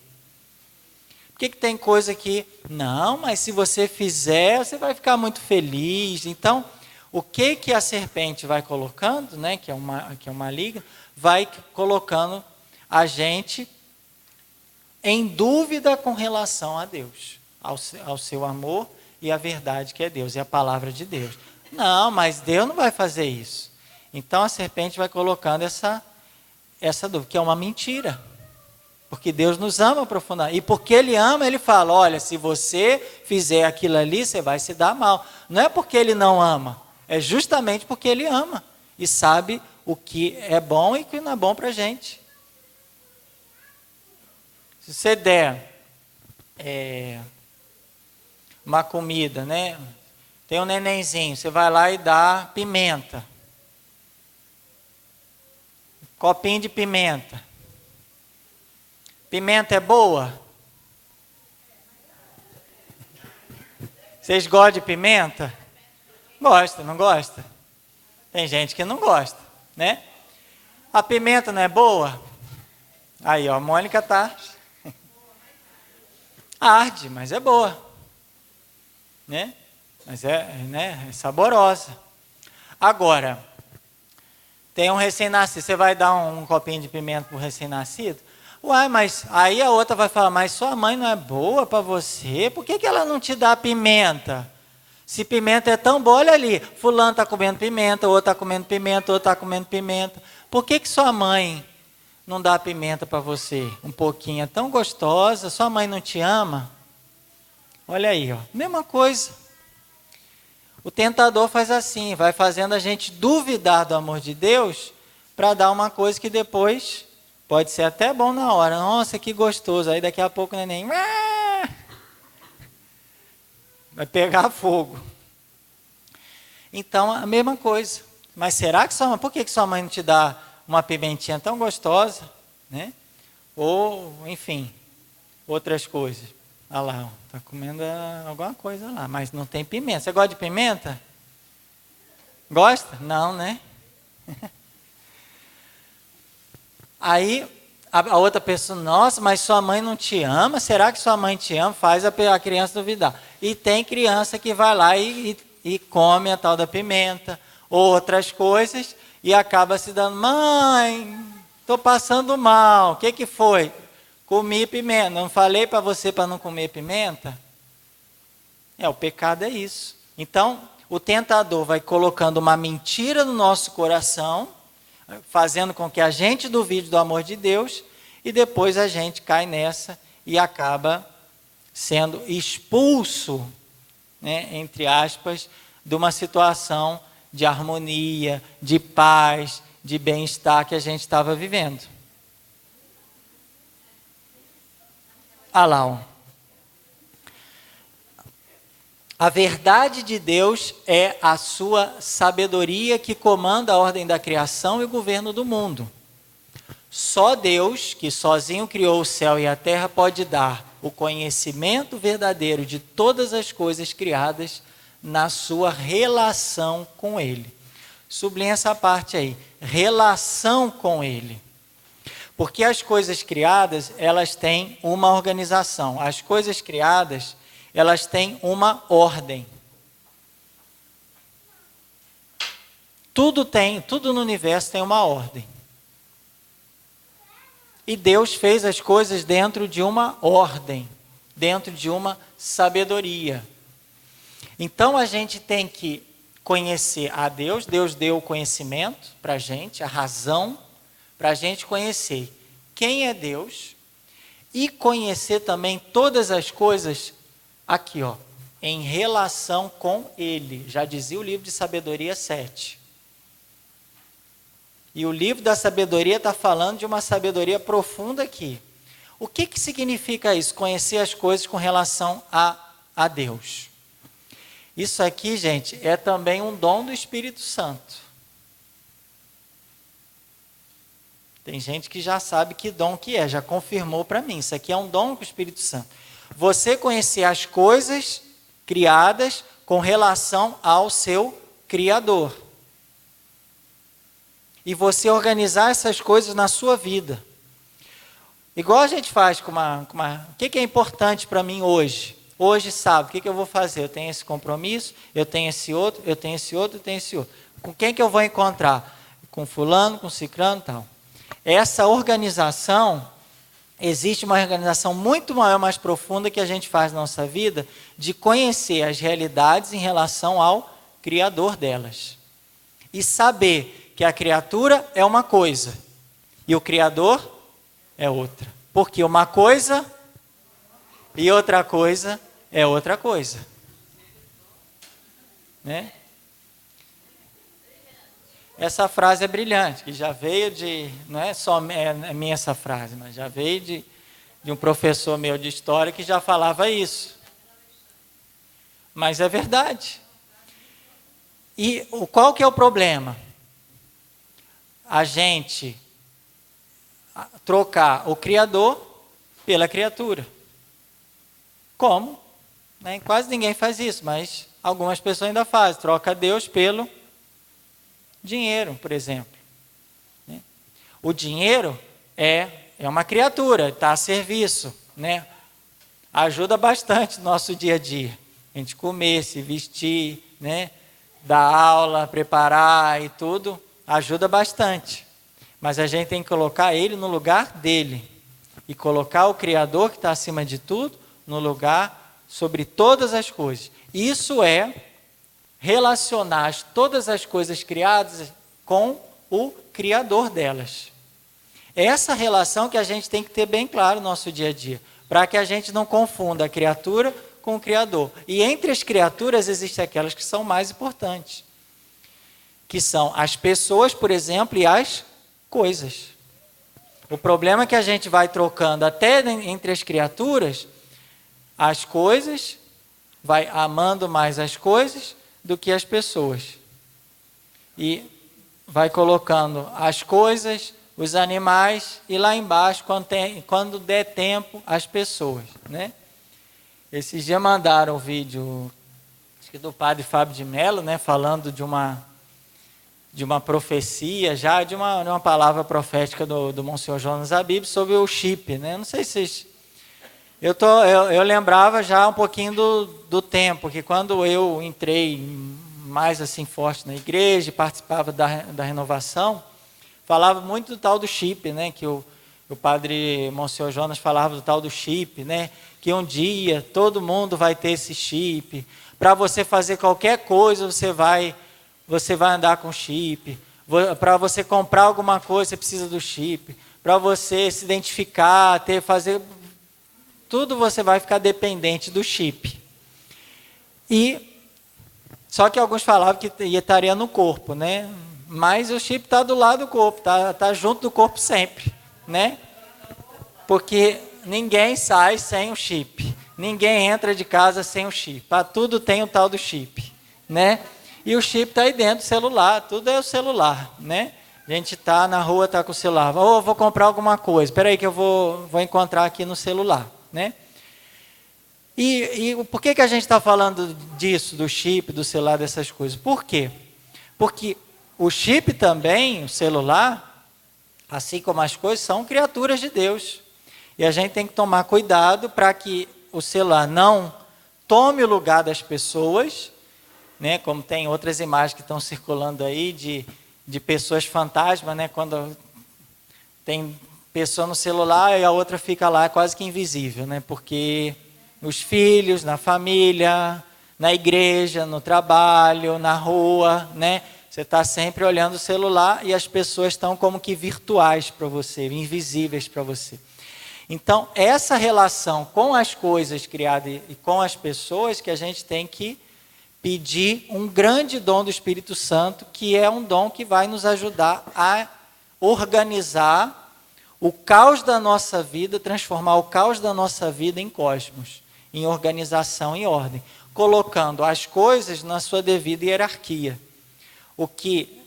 Por que tem coisa que, não, mas se você fizer, você vai ficar muito feliz. Então, o que a serpente vai colocando, né, que é o maligno, vai colocando a gente em dúvida com relação a Deus, ao seu amor e a verdade que é Deus, e a palavra de Deus. Não, mas Deus não vai fazer isso. Então a serpente vai colocando essa dúvida, que é uma mentira. Porque Deus nos ama profundamente. E porque Ele ama, Ele fala, olha, se você fizer aquilo ali, você vai se dar mal. Não é porque Ele não ama, é justamente porque Ele ama. E sabe o que é bom e o que não é bom para a gente. Se você der uma comida, né? Tem um nenenzinho, você vai lá e dá pimenta. Copinho de pimenta. Pimenta é boa? Vocês gostam de pimenta? Gosta, não gosta? Tem gente que não gosta, né? A pimenta não é boa? Aí, ó, a Mônica tá... Arde, mas é boa, né? Mas é saborosa. Agora, tem um recém-nascido, você vai dar um copinho de pimenta para o recém-nascido? Uai, mas aí a outra vai falar, mas sua mãe não é boa para você? Por que ela não te dá pimenta? Se pimenta é tão boa, olha ali, fulano está comendo pimenta, outro está comendo pimenta, outro está comendo pimenta. Por que sua mãe não dá pimenta para você? Um pouquinho, é tão gostosa, sua mãe não te ama? Olha aí, ó, mesma coisa. O tentador faz assim, vai fazendo a gente duvidar do amor de Deus para dar uma coisa que depois pode ser até bom na hora. Nossa, que gostoso. Aí daqui a pouco o neném vai pegar fogo. Então, a mesma coisa. Mas será que por que sua mãe não te dá uma pimentinha tão gostosa, né? Ou, enfim, outras coisas. Olha lá, está comendo alguma coisa lá, mas não tem pimenta. Você gosta de pimenta? Gosta? Não, né? Aí a outra pessoa, nossa, mas sua mãe não te ama? Será que sua mãe te ama? Faz a criança duvidar. E tem criança que vai lá e come a tal da pimenta, ou outras coisas, e acaba se dando, mãe, estou passando mal, o que foi? Comi pimenta, não falei para você para não comer pimenta? O pecado é isso. Então, o tentador vai colocando uma mentira no nosso coração, fazendo com que a gente duvide do amor de Deus, e depois a gente cai nessa e acaba sendo expulso, né, entre aspas, de uma situação de harmonia, de paz, de bem-estar que a gente estava vivendo. Ah lá, ó. A verdade de Deus é a sua sabedoria que comanda a ordem da criação e o governo do mundo. Só Deus, que sozinho criou o céu e a terra, pode dar o conhecimento verdadeiro de todas as coisas criadas na sua relação com Ele. Sublinha essa parte aí, relação com Ele. Porque as coisas criadas, elas têm uma organização. As coisas criadas, elas têm uma ordem. Tudo no universo tem uma ordem. E Deus fez as coisas dentro de uma ordem, dentro de uma sabedoria. Então a gente tem que conhecer a Deus. Deus deu o conhecimento para a gente, a razão, para a gente conhecer quem é Deus e conhecer também todas as coisas aqui, ó, em relação com Ele. Já dizia o livro de Sabedoria 7. E o livro da sabedoria está falando de uma sabedoria profunda aqui. O que significa isso? Conhecer as coisas com relação a Deus. Isso aqui, gente, é também um dom do Espírito Santo. Tem gente que já sabe que dom que é, já confirmou para mim. Isso aqui é um dom do Espírito Santo. Você conhecer as coisas criadas com relação ao seu Criador. E você organizar essas coisas na sua vida. Igual a gente faz com uma... O que é importante para mim hoje? Hoje, sábado, o que eu vou fazer? Eu tenho esse compromisso, eu tenho esse outro, eu tenho esse outro, eu tenho esse outro. Com quem que eu vou encontrar? Com fulano, com ciclano e tal. Essa organização, existe uma organização muito maior, mais profunda que a gente faz na nossa vida, de conhecer as realidades em relação ao Criador delas. E saber que a criatura é uma coisa e o Criador é outra. Porque uma coisa e outra coisa é outra coisa. Né? Essa frase é brilhante, que já veio de... Não é só minha essa frase, mas já veio de um professor meu de história que já falava isso. Mas é verdade. E qual que é o problema? A gente trocar o Criador pela criatura. Como? Né? Quase ninguém faz isso, mas algumas pessoas ainda fazem. Troca Deus pelo dinheiro, por exemplo. Né? O dinheiro é uma criatura, está a serviço. Né? Ajuda bastante no nosso dia a dia. A gente comer, se vestir, né? Dar aula, preparar e tudo, ajuda bastante. Mas a gente tem que colocar ele no lugar dele. E colocar o Criador, que está acima de tudo, no lugar sobre todas as coisas. Isso é relacionar todas as coisas criadas com o Criador delas. É essa relação que a gente tem que ter bem claro no nosso dia a dia, para que a gente não confunda a criatura com o Criador. E entre as criaturas existem aquelas que são mais importantes, que são as pessoas, por exemplo, e as coisas. O problema é que a gente vai trocando até entre as criaturas, as coisas, vai amando mais as coisas do que as pessoas. E vai colocando as coisas, os animais, e lá embaixo, quando der tempo, as pessoas. Né? Esses dias mandaram um vídeo, acho que do padre Fábio de Mello, né, falando de uma profecia, já de uma palavra profética do Monsenhor Jonas Abib sobre o chip. Né? Não sei se vocês... Eu lembrava já um pouquinho do tempo, que quando eu entrei mais assim forte na igreja, participava da renovação, falava muito do tal do chip, né? Que o padre Monsenhor Jonas falava do tal do chip, né? Que um dia todo mundo vai ter esse chip. Para você fazer qualquer coisa, você vai andar com chip. Para você comprar alguma coisa, você precisa do chip. Para você se identificar, fazer... Tudo você vai ficar dependente do chip. Só que alguns falavam que estaria no corpo, né? Mas o chip está do lado do corpo, está junto do corpo sempre, né? Porque ninguém sai sem o chip. Ninguém entra de casa sem o chip. Para tudo tem o tal do chip, né? E o chip está aí dentro do celular, tudo é o celular, né? A gente está na rua, está com o celular. Vou comprar alguma coisa. Espera aí que eu vou encontrar aqui no celular. Né? E por que a gente está falando disso, do chip, do celular, dessas coisas? Por quê? Porque o chip também, o celular, assim como as coisas, são criaturas de Deus. E a gente tem que tomar cuidado para que o celular não tome o lugar das pessoas, né? Como tem outras imagens que estão circulando aí de pessoas fantasmas, né? Quando tem pessoa no celular e a outra fica lá quase que invisível, né? Porque os filhos, na família, na igreja, no trabalho, na rua, né? Você está sempre olhando o celular e as pessoas estão como que virtuais para você, invisíveis para você. Então, essa relação com as coisas criadas e com as pessoas que a gente tem que pedir um grande dom do Espírito Santo, que é um dom que vai nos ajudar a organizar o caos da nossa vida, transformar o caos da nossa vida em cosmos, em organização, em ordem, colocando as coisas na sua devida hierarquia. O que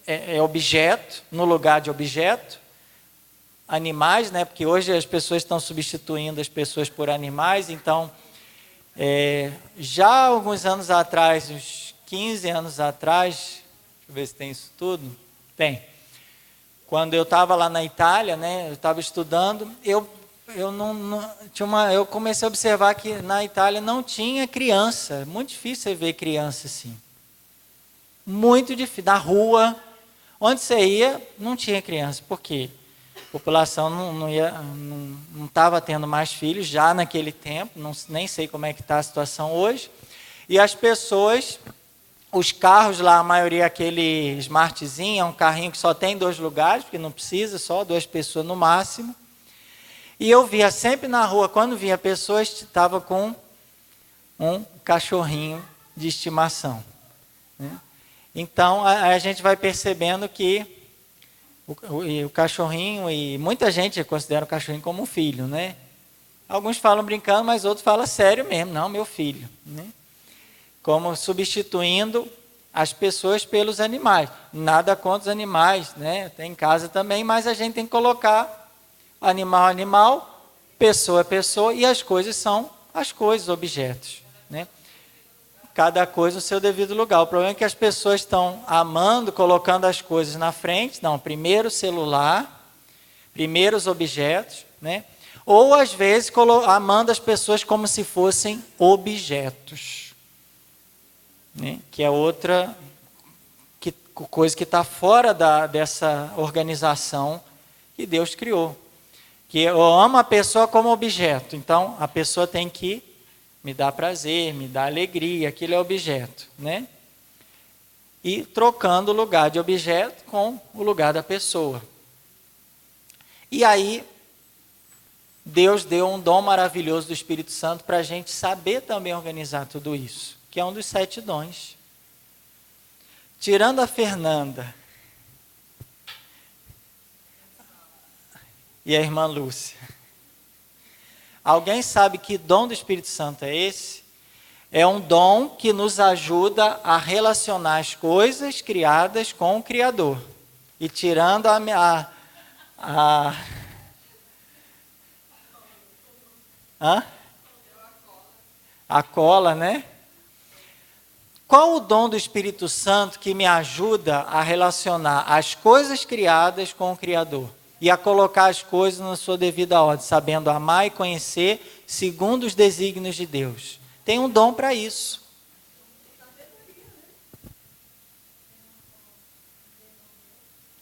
é objeto, no lugar de objeto, animais, né? Porque hoje as pessoas estão substituindo as pessoas por animais, então Já há alguns anos atrás, uns 15 anos atrás, deixa eu ver se tem isso tudo. Tem. Quando eu estava lá na Itália, né, eu estava estudando, eu comecei a observar que na Itália não tinha criança. Muito difícil você ver criança assim. Muito difícil. Na rua, onde você ia, não tinha criança. Por quê? A população não estava tendo mais filhos já naquele tempo, nem sei como é que está a situação hoje. E as pessoas, os carros lá, a maioria aquele smartzinho, é um carrinho que só tem 2 lugares, porque não precisa, só 2 pessoas no máximo. E eu via sempre na rua, quando via pessoas, estava com um cachorrinho de estimação, né? Então, a gente vai percebendo que o cachorrinho, e muita gente considera o cachorrinho como um filho, né? Alguns falam brincando, mas outros falam sério mesmo, não, meu filho, né? Como substituindo as pessoas pelos animais. Nada contra os animais, né? Tem em casa também, mas a gente tem que colocar animal, pessoa, e as coisas são as coisas, objetos, né? Cada coisa no seu devido lugar. O problema é que as pessoas estão amando, colocando as coisas na frente. Não, primeiro o celular, primeiro os objetos, né? Ou às vezes amando as pessoas como se fossem objetos, né? Que é outra coisa que está fora dessa organização que Deus criou. Que eu amo a pessoa como objeto, então a pessoa tem que me dar prazer, me dar alegria, aquilo é objeto, né? E trocando o lugar de objeto com o lugar da pessoa. E aí, Deus deu um dom maravilhoso do Espírito Santo para a gente saber também organizar tudo isso, que é um dos 7 dons. Tirando a Fernanda e a irmã Lúcia. Alguém sabe que dom do Espírito Santo é esse? É um dom que nos ajuda a relacionar as coisas criadas com o Criador. E tirando a cola, né? Qual o dom do Espírito Santo que me ajuda a relacionar as coisas criadas com o Criador? E a colocar as coisas na sua devida ordem, sabendo amar e conhecer segundo os desígnios de Deus. Tem um dom para isso.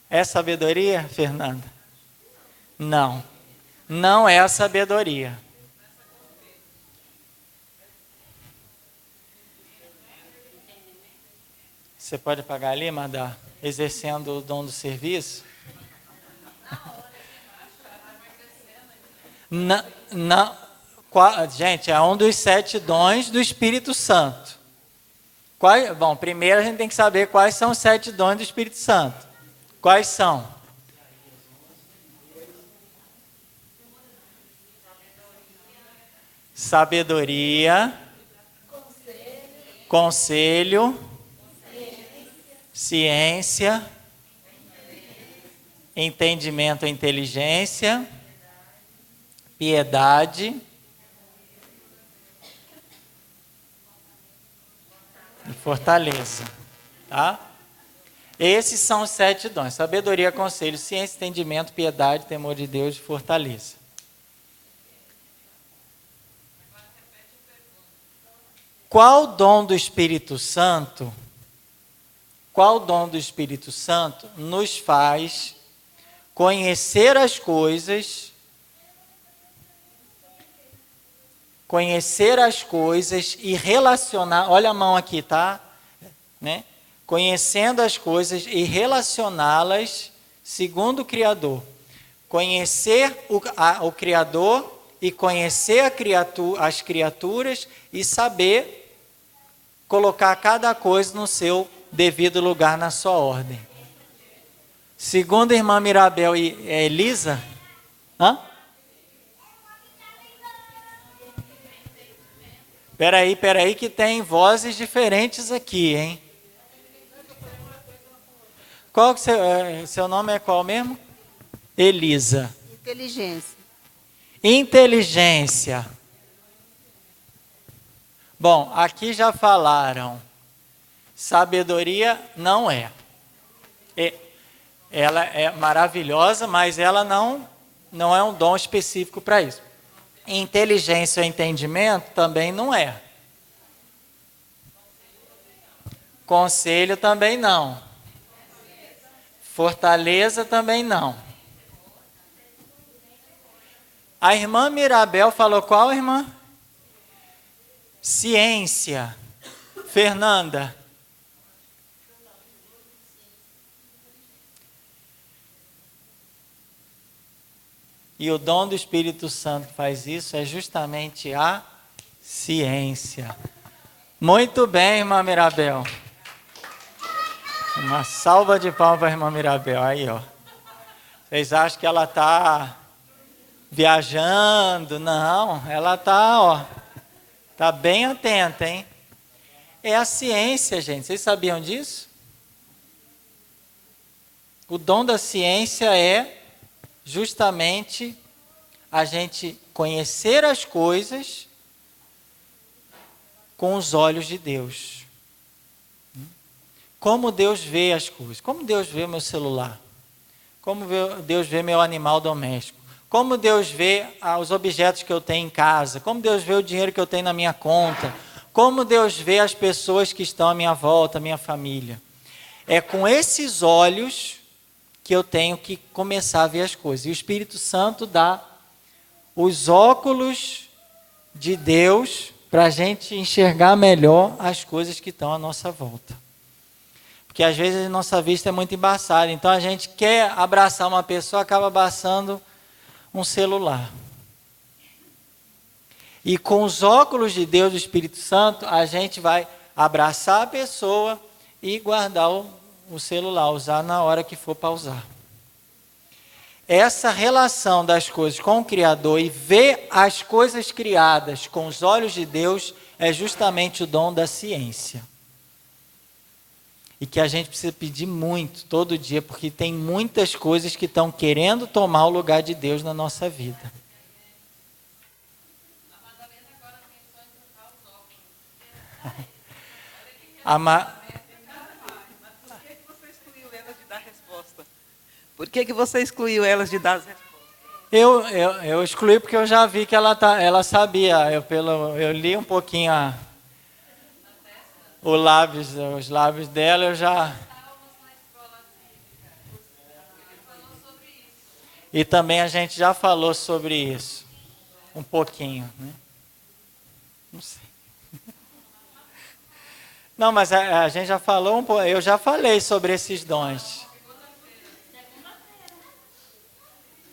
É sabedoria, Fernanda? Não. Não é a sabedoria. Você pode pagar ali, Madá, exercendo o dom do serviço? Não, gente, é um dos 7 dons do Espírito Santo. Bom, primeiro a gente tem que saber quais são os 7 dons do Espírito Santo. Quais são? Sabedoria, conselho, ciência, entendimento, inteligência, piedade e fortaleza, tá? Esses são os 7 dons: sabedoria, conselho, ciência, entendimento, piedade, temor de Deus e fortaleza. Qual dom do Espírito Santo? Qual dom do Espírito Santo nos faz conhecer as coisas? Conhecer as coisas e relacionar, olha a mão aqui, tá? Né? Conhecendo as coisas e relacioná-las segundo o Criador. Conhecer o Criador e conhecer as criaturas e saber colocar cada coisa no seu devido lugar, na sua ordem. Segundo a irmã Mirabel e Elisa, Peraí, que tem vozes diferentes aqui, hein? Qual que seu nome é qual mesmo? Elisa. Inteligência. Inteligência. Bom, aqui já falaram. Sabedoria não é. Ela é maravilhosa, mas ela não é um dom específico para isso. Inteligência ou entendimento também não é. Conselho também não. Fortaleza também não. A irmã Mirabel falou qual, irmã? Ciência. Fernanda. E o dom do Espírito Santo que faz isso é justamente a ciência. Muito bem, irmã Mirabel. Uma salva de palmas para a irmã Mirabel. Aí, ó. Vocês acham que ela está viajando? Não, ela está, ó. Está bem atenta, hein? É a ciência, gente. Vocês sabiam disso? O dom da ciência é justamente a gente conhecer as coisas com os olhos de Deus. Como Deus vê as coisas. Como Deus vê o meu celular. Como Deus vê meu animal doméstico. Como Deus vê os objetos que eu tenho em casa. Como Deus vê o dinheiro que eu tenho na minha conta. Como Deus vê as pessoas que estão à minha volta, a minha família. É com esses olhos que eu tenho que começar a ver as coisas. E o Espírito Santo dá os óculos de Deus para a gente enxergar melhor as coisas que estão à nossa volta. Porque às vezes a nossa vista é muito embaçada. Então a gente quer abraçar uma pessoa, acaba abraçando um celular. E com os óculos de Deus, do Espírito Santo, a gente vai abraçar a pessoa e guardar o celular, usar na hora que for para usar. Essa relação das coisas com o Criador e ver as coisas criadas com os olhos de Deus é justamente o dom da ciência. E que a gente precisa pedir muito, todo dia, porque tem muitas coisas que estão querendo tomar o lugar de Deus na nossa vida. Por que você excluiu elas de dar as respostas? Eu excluí porque eu já vi que ela sabia. Eu li um pouquinho os lábios dela, eu já... E também a gente já falou sobre isso. Um pouquinho, né? Não sei. Não, mas a gente já falou um pouco. Eu já falei sobre esses dons.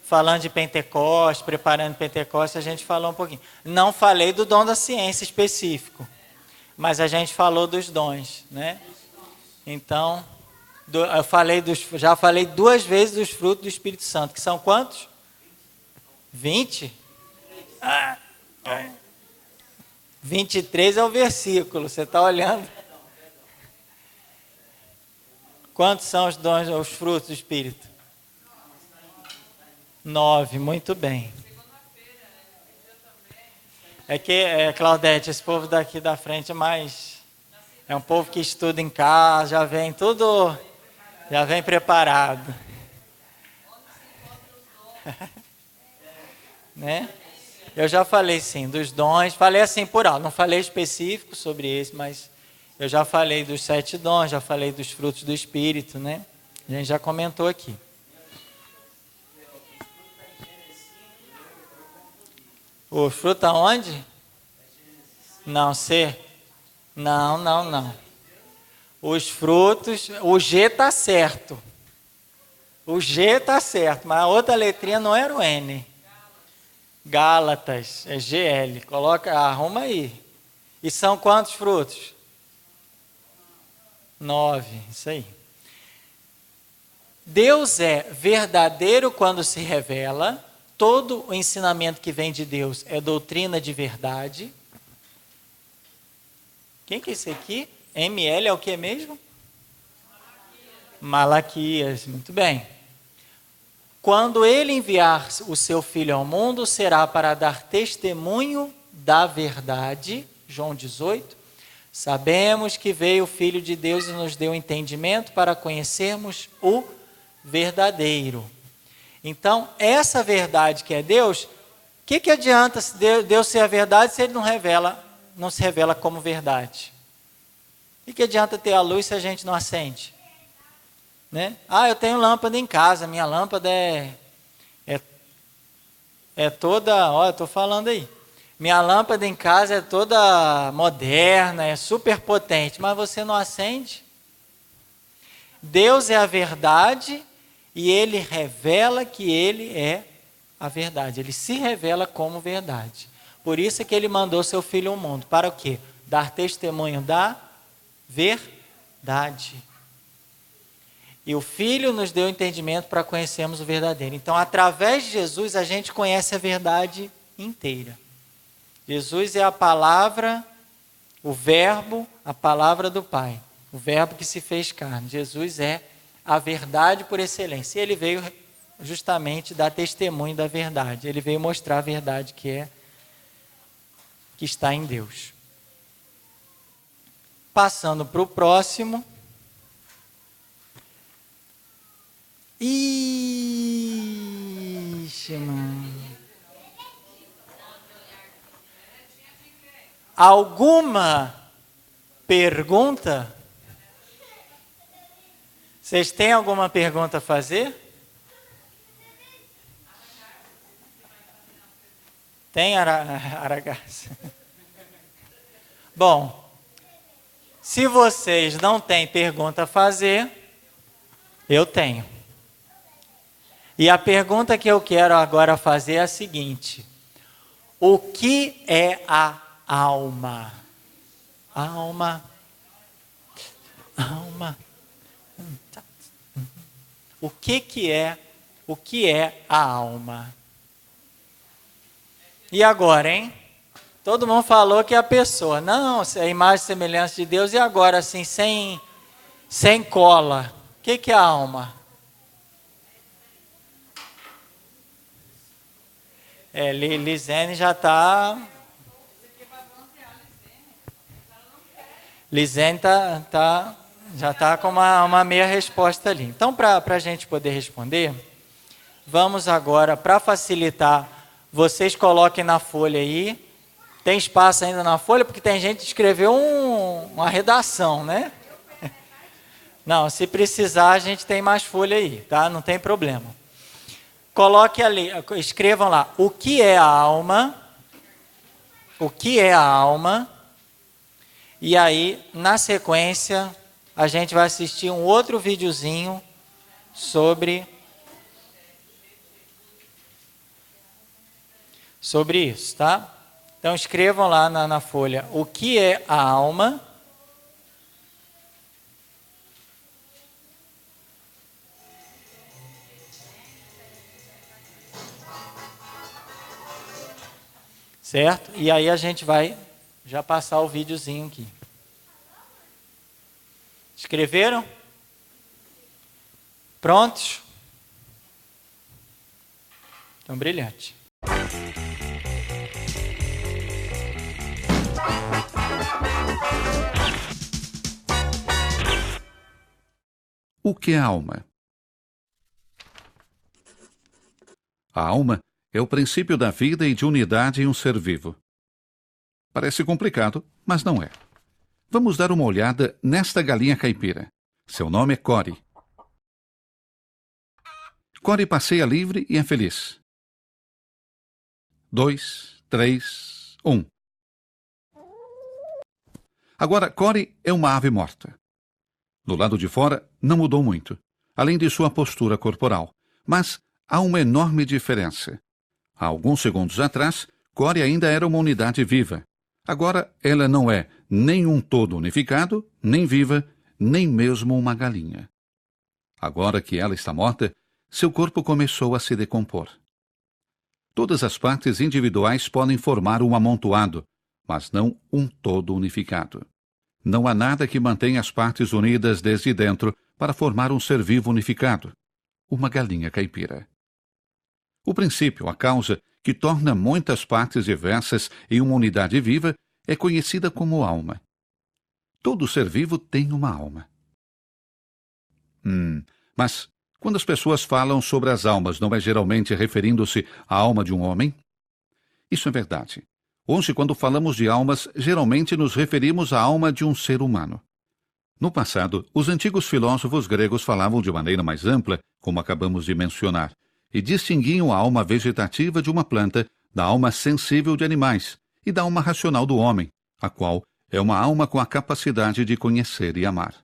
Falando de Pentecostes, preparando Pentecostes, a gente falou um pouquinho. Não falei do dom da ciência específico, mas a gente falou dos dons, né? Então, já falei 2 vezes dos frutos do Espírito Santo, que são quantos? 20? 23 é o versículo, você está olhando? Quantos são os dons, os frutos do Espírito? 9, muito bem. É que, Claudete, esse povo daqui da frente é um povo que estuda em casa, já vem preparado. Né? Eu já falei sim dos dons, falei assim por alto, não falei específico sobre esse, mas eu já falei dos 7 dons, já falei dos frutos do Espírito, né? A gente já comentou aqui. O fruto aonde? Não, C. Não. Os frutos, o G está certo. O G está certo, mas a outra letrinha não era o N. Gálatas, é GL. Arruma aí. E são quantos frutos? 9, isso aí. Deus é verdadeiro quando se revela. Todo o ensinamento que vem de Deus é doutrina de verdade. Quem que é esse aqui? ML é o que mesmo? Malaquias, muito bem. Quando ele enviar o seu filho ao mundo, será para dar testemunho da verdade, João 18. Sabemos que veio o Filho de Deus e nos deu entendimento para conhecermos o verdadeiro. Então, essa verdade que é Deus, o que adianta Deus ser a verdade se Ele não se revela como verdade? O que adianta ter a luz se a gente não acende? Né? Eu tenho lâmpada em casa, minha lâmpada é toda, eu estou falando aí. Minha lâmpada em casa é toda moderna, é super potente, mas você não acende? Deus é a verdade e Ele revela que Ele é a verdade. Ele se revela como verdade. Por isso é que Ele mandou seu Filho ao mundo. Para o quê? Dar testemunho da verdade. E o Filho nos deu entendimento para conhecermos o verdadeiro. Então, através de Jesus, a gente conhece a verdade inteira. Jesus é a palavra, o verbo, a palavra do Pai. O verbo que se fez carne. Jesus é a verdade por excelência. E Ele veio justamente dar testemunho da verdade. Ele veio mostrar a verdade que está em Deus. Passando para o próximo. Ixi, mano. Alguma pergunta? Vocês têm alguma pergunta a fazer? Tem, Aragaça? Bom, se vocês não têm pergunta a fazer, eu tenho. E a pergunta que eu quero agora fazer é a seguinte: o que é a alma? Alma. O que é a alma? E agora, hein? Todo mundo falou que é a pessoa. Não, é a imagem e semelhança de Deus. E agora, assim, sem cola. O que é a alma? Lisene já está... Lisene já está com uma meia resposta ali. Então, para a gente poder responder, vamos agora, para facilitar, vocês coloquem na folha aí. Tem espaço ainda na folha, porque tem gente que escreveu uma redação, né? Não, se precisar, a gente tem mais folha aí, tá? Não tem problema. Coloque ali, escrevam lá, o que é a alma? O que é a alma? E aí, na sequência, a gente vai assistir um outro videozinho sobre isso, tá? Então, escrevam lá na folha, o que é a alma? Certo? E aí a gente vai já passar o videozinho aqui. Escreveram? Prontos? Então, brilhante. O que é a alma? A alma é o princípio da vida e de unidade em um ser vivo. Parece complicado, mas não é. Vamos dar uma olhada nesta galinha caipira. Seu nome é Cory. Cory passeia livre e é feliz. 2, 3, 1. Agora, Cory é uma ave morta. Do lado de fora, não mudou muito, além de sua postura corporal. Mas há uma enorme diferença. Há alguns segundos atrás, Cory ainda era uma unidade viva. Agora, ela não é nem um todo unificado, nem viva, nem mesmo uma galinha. Agora que ela está morta, seu corpo começou a se decompor. Todas as partes individuais podem formar um amontoado, mas não um todo unificado. Não há nada que mantenha as partes unidas desde dentro para formar um ser vivo unificado, uma galinha caipira. O princípio, a causa, que torna muitas partes diversas em uma unidade viva, é conhecida como alma. Todo ser vivo tem uma alma. Mas quando as pessoas falam sobre as almas, não é geralmente referindo-se à alma de um homem? Isso é verdade. Hoje, quando falamos de almas, geralmente nos referimos à alma de um ser humano. No passado, os antigos filósofos gregos falavam de maneira mais ampla, como acabamos de mencionar, e distinguiam a alma vegetativa de uma planta da alma sensível de animais e da alma racional do homem, a qual é uma alma com a capacidade de conhecer e amar.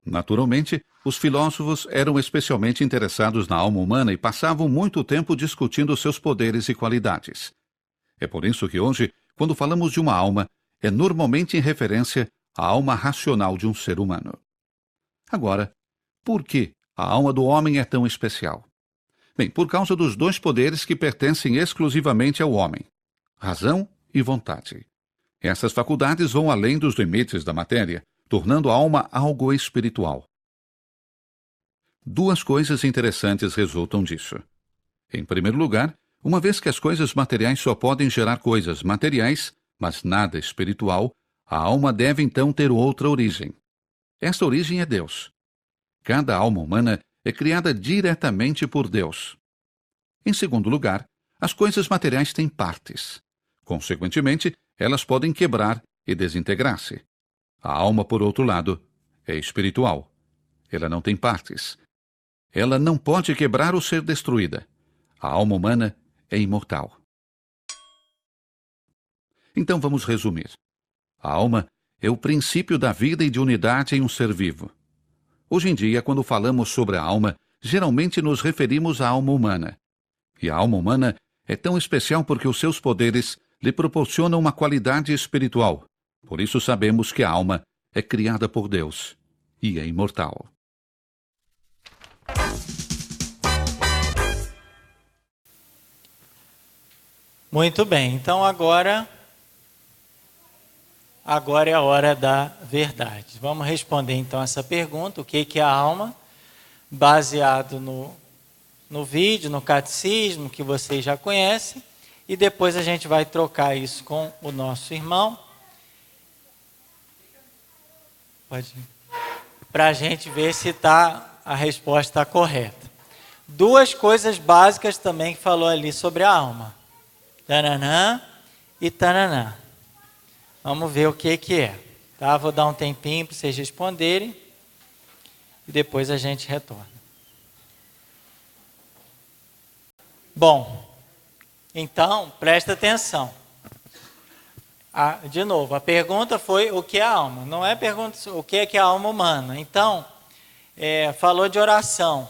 Naturalmente, os filósofos eram especialmente interessados na alma humana e passavam muito tempo discutindo seus poderes e qualidades. É por isso que hoje, quando falamos de uma alma, é normalmente em referência à alma racional de um ser humano. Agora, por que a alma do homem é tão especial? Bem, por causa dos dois poderes que pertencem exclusivamente ao homem: razão e vontade. Essas faculdades vão além dos limites da matéria, tornando a alma algo espiritual. Duas coisas interessantes resultam disso. Em primeiro lugar, uma vez que as coisas materiais só podem gerar coisas materiais, mas nada espiritual, a alma deve então ter outra origem. Esta origem é Deus. Cada alma humana é criada diretamente por Deus. Em segundo lugar, as coisas materiais têm partes. Consequentemente, elas podem quebrar e desintegrar-se. A alma, por outro lado, é espiritual. Ela não tem partes. Ela não pode quebrar ou ser destruída. A alma humana é imortal. Então vamos resumir. A alma é o princípio da vida e de unidade em um ser vivo. Hoje em dia, quando falamos sobre a alma, geralmente nos referimos à alma humana. E a alma humana é tão especial porque os seus poderes lhe proporcionam uma qualidade espiritual. Por isso sabemos que a alma é criada por Deus e é imortal. Muito bem, então agora é a hora da verdade. Vamos responder então essa pergunta: o que é a alma? Baseado no vídeo, no catecismo, que vocês já conhecem, e depois a gente vai trocar isso com o nosso irmão, para a gente ver se a resposta está correta. Duas coisas básicas também que falou ali sobre a alma: tananã e tananã. Vamos ver o que é. Tá? Vou dar um tempinho para vocês responderem e depois a gente retorna. Bom, então presta atenção. De novo, a pergunta foi o que é a alma. Não é pergunta o que é a alma humana. Então, falou de oração.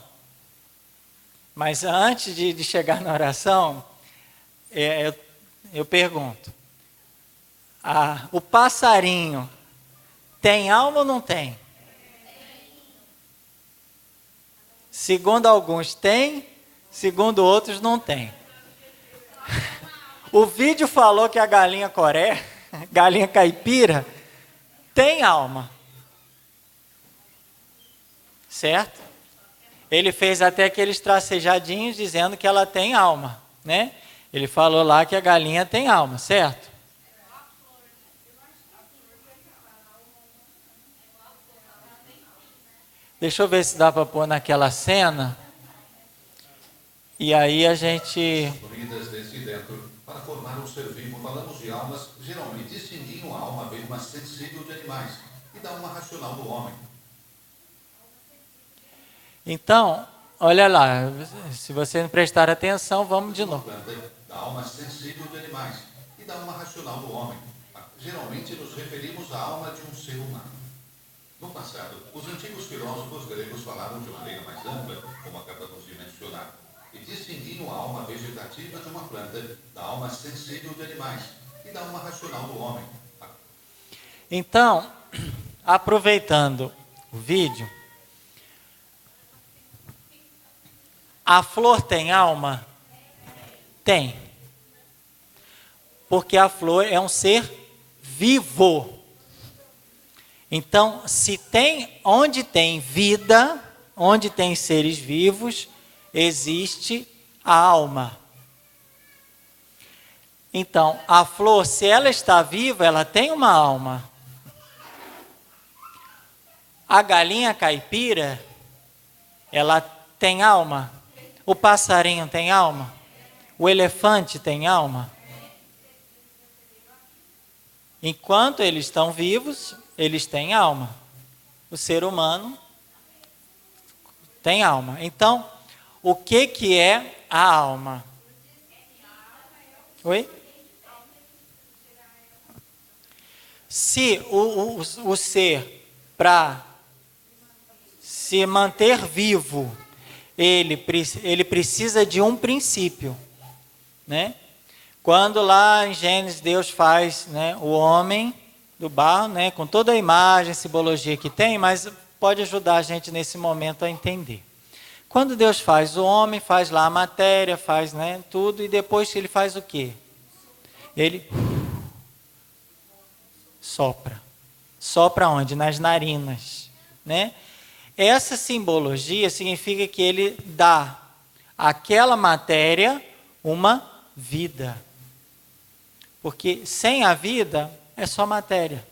Mas antes de chegar na oração, eu pergunto: o passarinho tem alma ou não tem? Segundo alguns tem, segundo outros não tem. O vídeo falou que a galinha coré, galinha caipira, tem alma. Certo? Ele fez até aqueles tracejadinhos dizendo que ela tem alma, né? Ele falou lá que a galinha tem alma, certo? Deixa eu ver se dá para pôr naquela cena. E aí a gente... Para formar um ser vivo, falamos de almas, geralmente distinguindo a alma bem mais sensível de animais e da alma racional do homem. Então, olha lá, se você não prestar atenção, vamos de novo. Da alma sensível de animais e da alma racional do homem. Geralmente nos referimos à alma de um ser humano. No passado, os antigos filósofos gregos falavam de maneira mais ampla, como acabamos de mencionar, e distinguiam a alma vegetativa de uma planta da alma sensível de animais e da alma racional do homem. Então, aproveitando o vídeo, a flor tem alma? Tem. Porque a flor é um ser vivo. Então, onde tem vida, onde tem seres vivos, existe a alma. Então, a flor, se ela está viva, ela tem uma alma. A galinha caipira, ela tem alma. O passarinho tem alma. O elefante tem alma. Enquanto eles estão vivos, eles têm alma. O ser humano tem alma. Então, o que é a alma? Oi? Se o ser, para se manter vivo, ele precisa de um princípio, né? Quando lá em Gênesis Deus faz, né, o homem do barro, né, com toda a imagem, simbologia que tem, mas pode ajudar a gente nesse momento a entender. Quando Deus faz o homem, faz lá a matéria, faz, né, tudo, e depois ele faz o quê? Ele sopra. Sopra onde? Nas narinas, né? Essa simbologia significa que ele dá àquela matéria uma vida. Porque sem a vida é só matéria.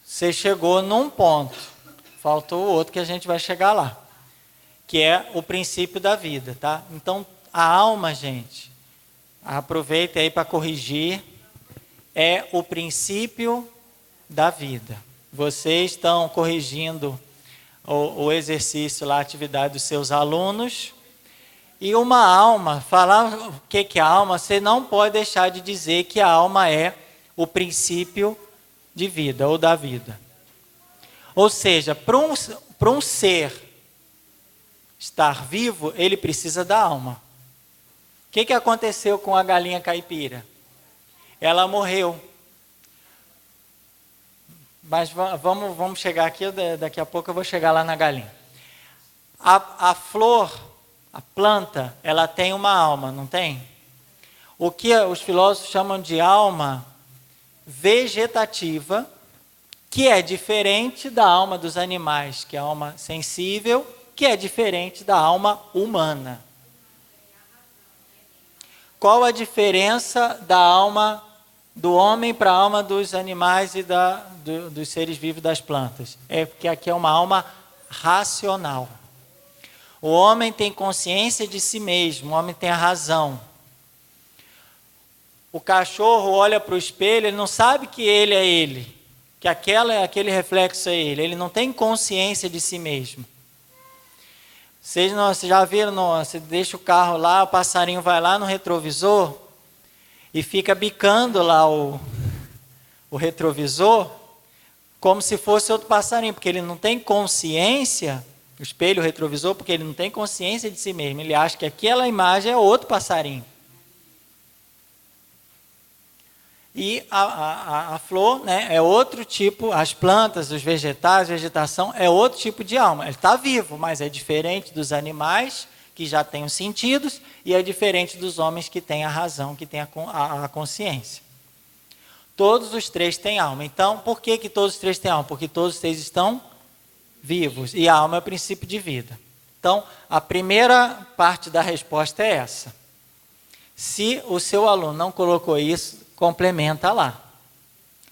Você chegou num ponto, faltou o outro que a gente vai chegar lá, que é o princípio da vida, tá? Então, a alma, gente, aproveita aí para corrigir, é o princípio da vida. Vocês estão corrigindo o exercício lá, a atividade dos seus alunos, e uma alma, falar o que é a alma, você não pode deixar de dizer que a alma é o princípio de vida ou da vida. Ou seja, para um ser estar vivo, ele precisa da alma. O que aconteceu com a galinha caipira? Ela morreu. Mas vamos chegar aqui, daqui a pouco eu vou chegar lá na galinha. A flor, a planta, ela tem uma alma, não tem? O que os filósofos chamam de alma vegetativa, que é diferente da alma dos animais, que é a alma sensível, que é diferente da alma humana. Qual a diferença da alma do homem para a alma dos animais e dos seres vivos das plantas? É porque aqui é uma alma racional. O homem tem consciência de si mesmo, o homem tem a razão. O cachorro olha para o espelho, ele não sabe que ele é ele, que aquele reflexo é ele. Ele não tem consciência de si mesmo. Vocês já viram, você deixa o carro lá, o passarinho vai lá no retrovisor e fica bicando lá o retrovisor como se fosse outro passarinho, porque ele não tem consciência, o espelho, o retrovisor, porque ele não tem consciência de si mesmo. Ele acha que aquela imagem é outro passarinho. E a flor, né, é outro tipo, as plantas, os vegetais, a vegetação é outro tipo de alma. Ele está vivo, mas é diferente dos animais, que já têm os sentidos, e é diferente dos homens que têm a razão, que têm a consciência. Todos os três têm alma. Então, por que todos os três têm alma? Porque todos os três estão vivos, e a alma é o princípio de vida. Então, a primeira parte da resposta é essa. Se o seu aluno não colocou isso, complementa lá.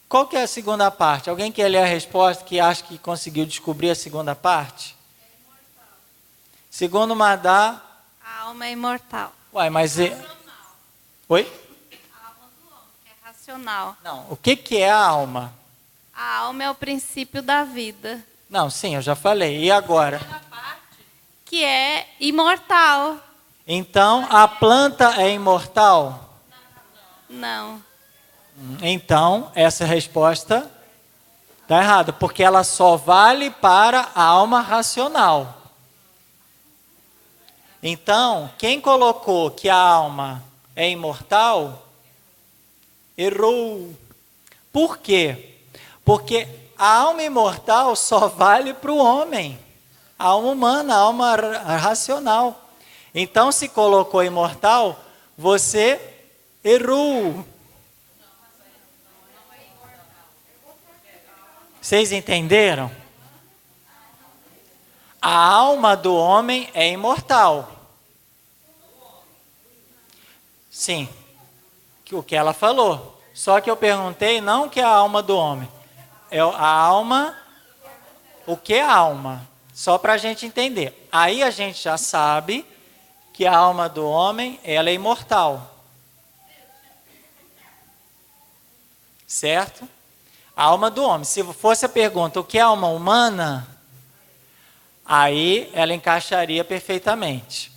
Qual que é a segunda parte? Alguém quer ler a resposta que acha que conseguiu descobrir a segunda parte? Segundo Madá... A alma é imortal. Uai, mas... Oi? A alma do homem é racional. Não, o que é a alma? A alma é o princípio da vida. Não, sim, eu já falei. E agora? Que é imortal. Então, a planta é imortal? Não. Então, essa resposta está errada, porque ela só vale para a alma racional. Então, quem colocou que a alma é imortal, errou. Por quê? Porque a alma imortal só vale para o homem, a alma humana, a alma racional. Então, se colocou imortal, você errou. Vocês entenderam? A alma do homem é imortal. Sim, o que ela falou. Só que eu perguntei não o que é a alma do homem. É a alma, o que é a alma? Só para a gente entender. Aí a gente já sabe que a alma do homem, ela é imortal. Certo? A alma do homem. Se fosse a pergunta, o que é a alma humana? Aí ela encaixaria perfeitamente.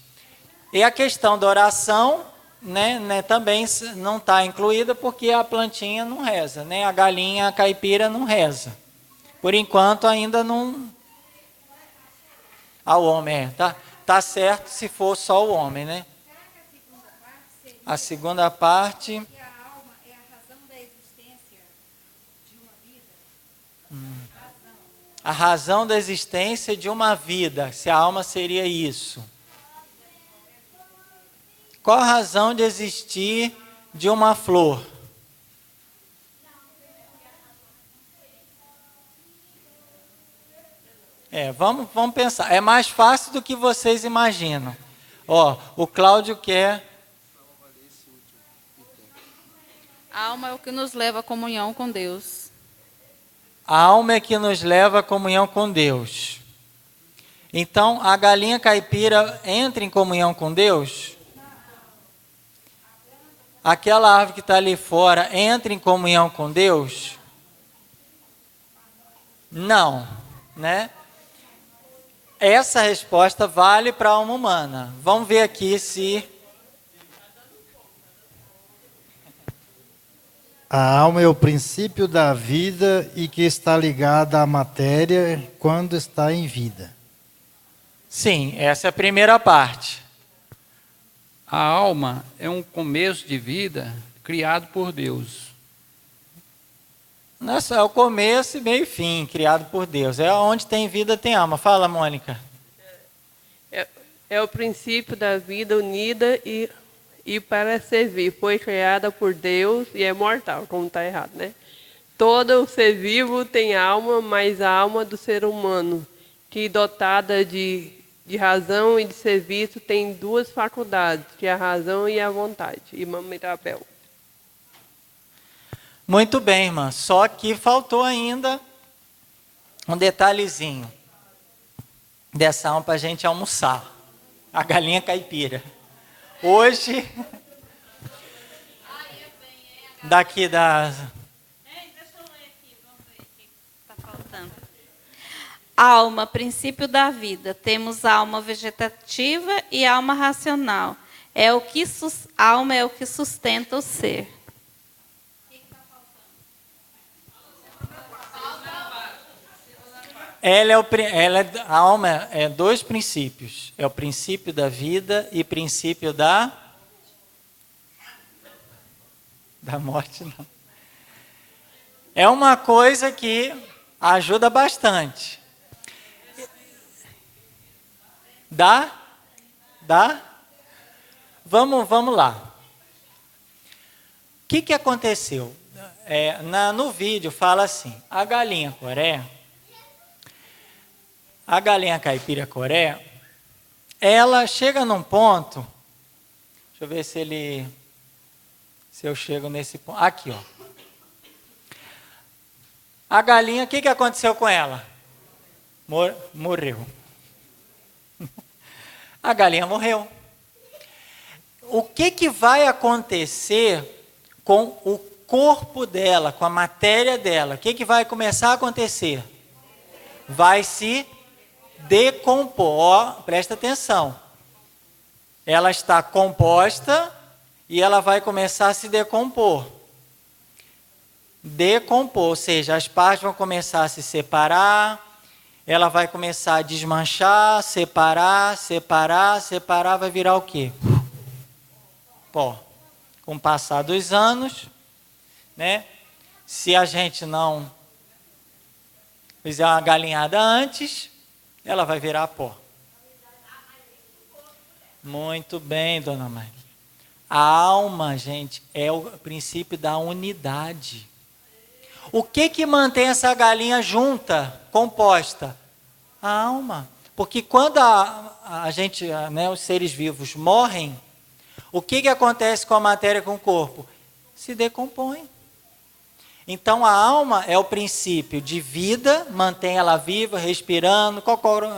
E a questão da oração, né, também não está incluída porque a plantinha não reza, né? A galinha caipira não reza. Por enquanto ainda não... Ao homem, tá certo se for só o homem, né? A segunda parte... A razão da existência de uma vida, se a alma seria isso. Qual a razão de existir de uma flor? Vamos pensar. É mais fácil do que vocês imaginam. Ó, o Cláudio quer... A alma é o que nos leva à comunhão com Deus. A alma é que nos leva à comunhão com Deus. Então, a galinha caipira entra em comunhão com Deus? Aquela árvore que está ali fora entra em comunhão com Deus? Não, né? Essa resposta vale para a alma humana. Vamos ver aqui se... A alma é o princípio da vida e que está ligada à matéria quando está em vida. Sim, essa é a primeira parte. A alma é um começo de vida criado por Deus. Nossa, é o começo, meio e fim, criado por Deus. É onde tem vida, tem alma. Fala, Mônica. É o princípio da vida unida e para servir. Foi criada por Deus e é mortal, como está errado, né? Todo ser vivo tem alma, mas a alma do ser humano, que dotada de razão e de serviço, tem duas faculdades, que é a razão e a vontade. Irmã Mirabel. Muito bem, irmã. Só que faltou ainda um detalhezinho dessa alma para a gente almoçar. A galinha caipira. Hoje, daqui da... Alma, princípio da vida. Temos alma vegetativa e alma racional. Alma é o que sustenta o ser. A alma é dois princípios. É o princípio da vida e princípio da morte, não. É uma coisa que ajuda bastante. Dá? Vamos lá. O que aconteceu? No vídeo fala assim, a galinha caipira coré, ela chega num ponto, deixa eu ver se eu chego nesse ponto, aqui ó. A galinha, o que aconteceu com ela? Morreu. A galinha morreu. O que vai acontecer com o corpo dela, com a matéria dela? O que vai começar a acontecer? Vai se decompor. Presta atenção. Ela está composta e ela vai começar a se decompor. Ou seja, as partes vão começar a se separar, ela vai começar a desmanchar, separar, vai virar o quê? Pó. Com o passar dos anos, né? Se a gente não fizer uma galinhada antes, ela vai virar pó. Muito bem, dona Maria. A alma, gente, é o princípio da unidade. O que mantém essa galinha junta, composta? A alma. Porque quando a gente, né, os seres vivos morrem, o que acontece com a matéria, com o corpo? Se decompõe. Então a alma é o princípio de vida, mantém ela viva, respirando,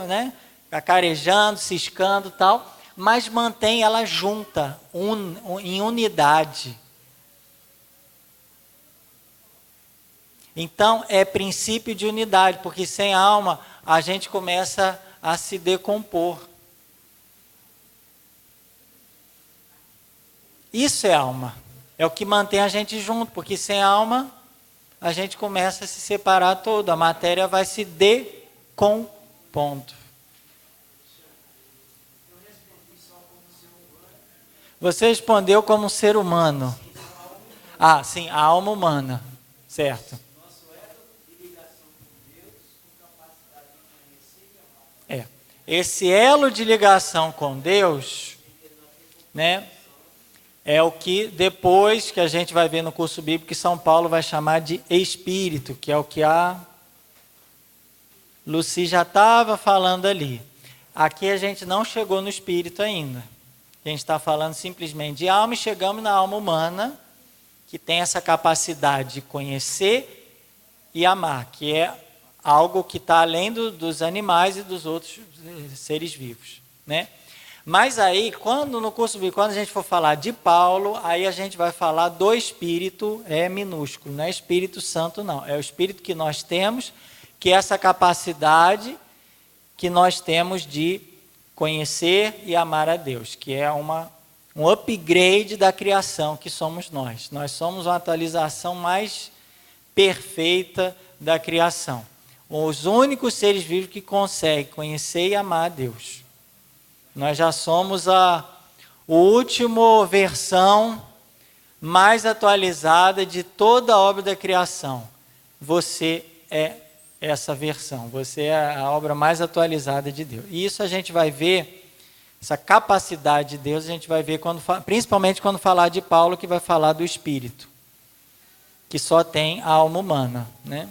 né, cacarejando, ciscando e tal, mas mantém ela junta, em unidade. Então é princípio de unidade, porque sem alma a gente começa a se decompor. Isso é alma. É o que mantém a gente junto, porque sem alma a gente começa a se separar todo, a matéria vai se decompondo. Você respondeu como um ser humano. Ah, sim, a alma humana, certo. Esse elo de ligação com Deus, né, é o que depois que a gente vai ver no curso bíblico que São Paulo vai chamar de espírito, que é o que a Lucy já estava falando ali. Aqui a gente não chegou no espírito ainda. A gente está falando simplesmente de alma e chegamos na alma humana, que tem essa capacidade de conhecer e amar, que é algo que está além dos animais e dos outros seres vivos, né? Mas aí, no curso bíblico, quando a gente for falar de Paulo, aí a gente vai falar do Espírito, minúsculo, não é Espírito Santo não, é o Espírito que nós temos, que é essa capacidade que nós temos de conhecer e amar a Deus, que é um upgrade da criação que somos nós. Nós somos uma atualização mais perfeita da criação. Os únicos seres vivos que conseguem conhecer e amar a Deus. Nós já somos a última versão mais atualizada de toda a obra da criação. Você é essa versão, você é a obra mais atualizada de Deus. E isso a gente vai ver, essa capacidade de Deus, a gente vai ver principalmente quando falar de Paulo, que vai falar do Espírito, que só tem a alma humana, né?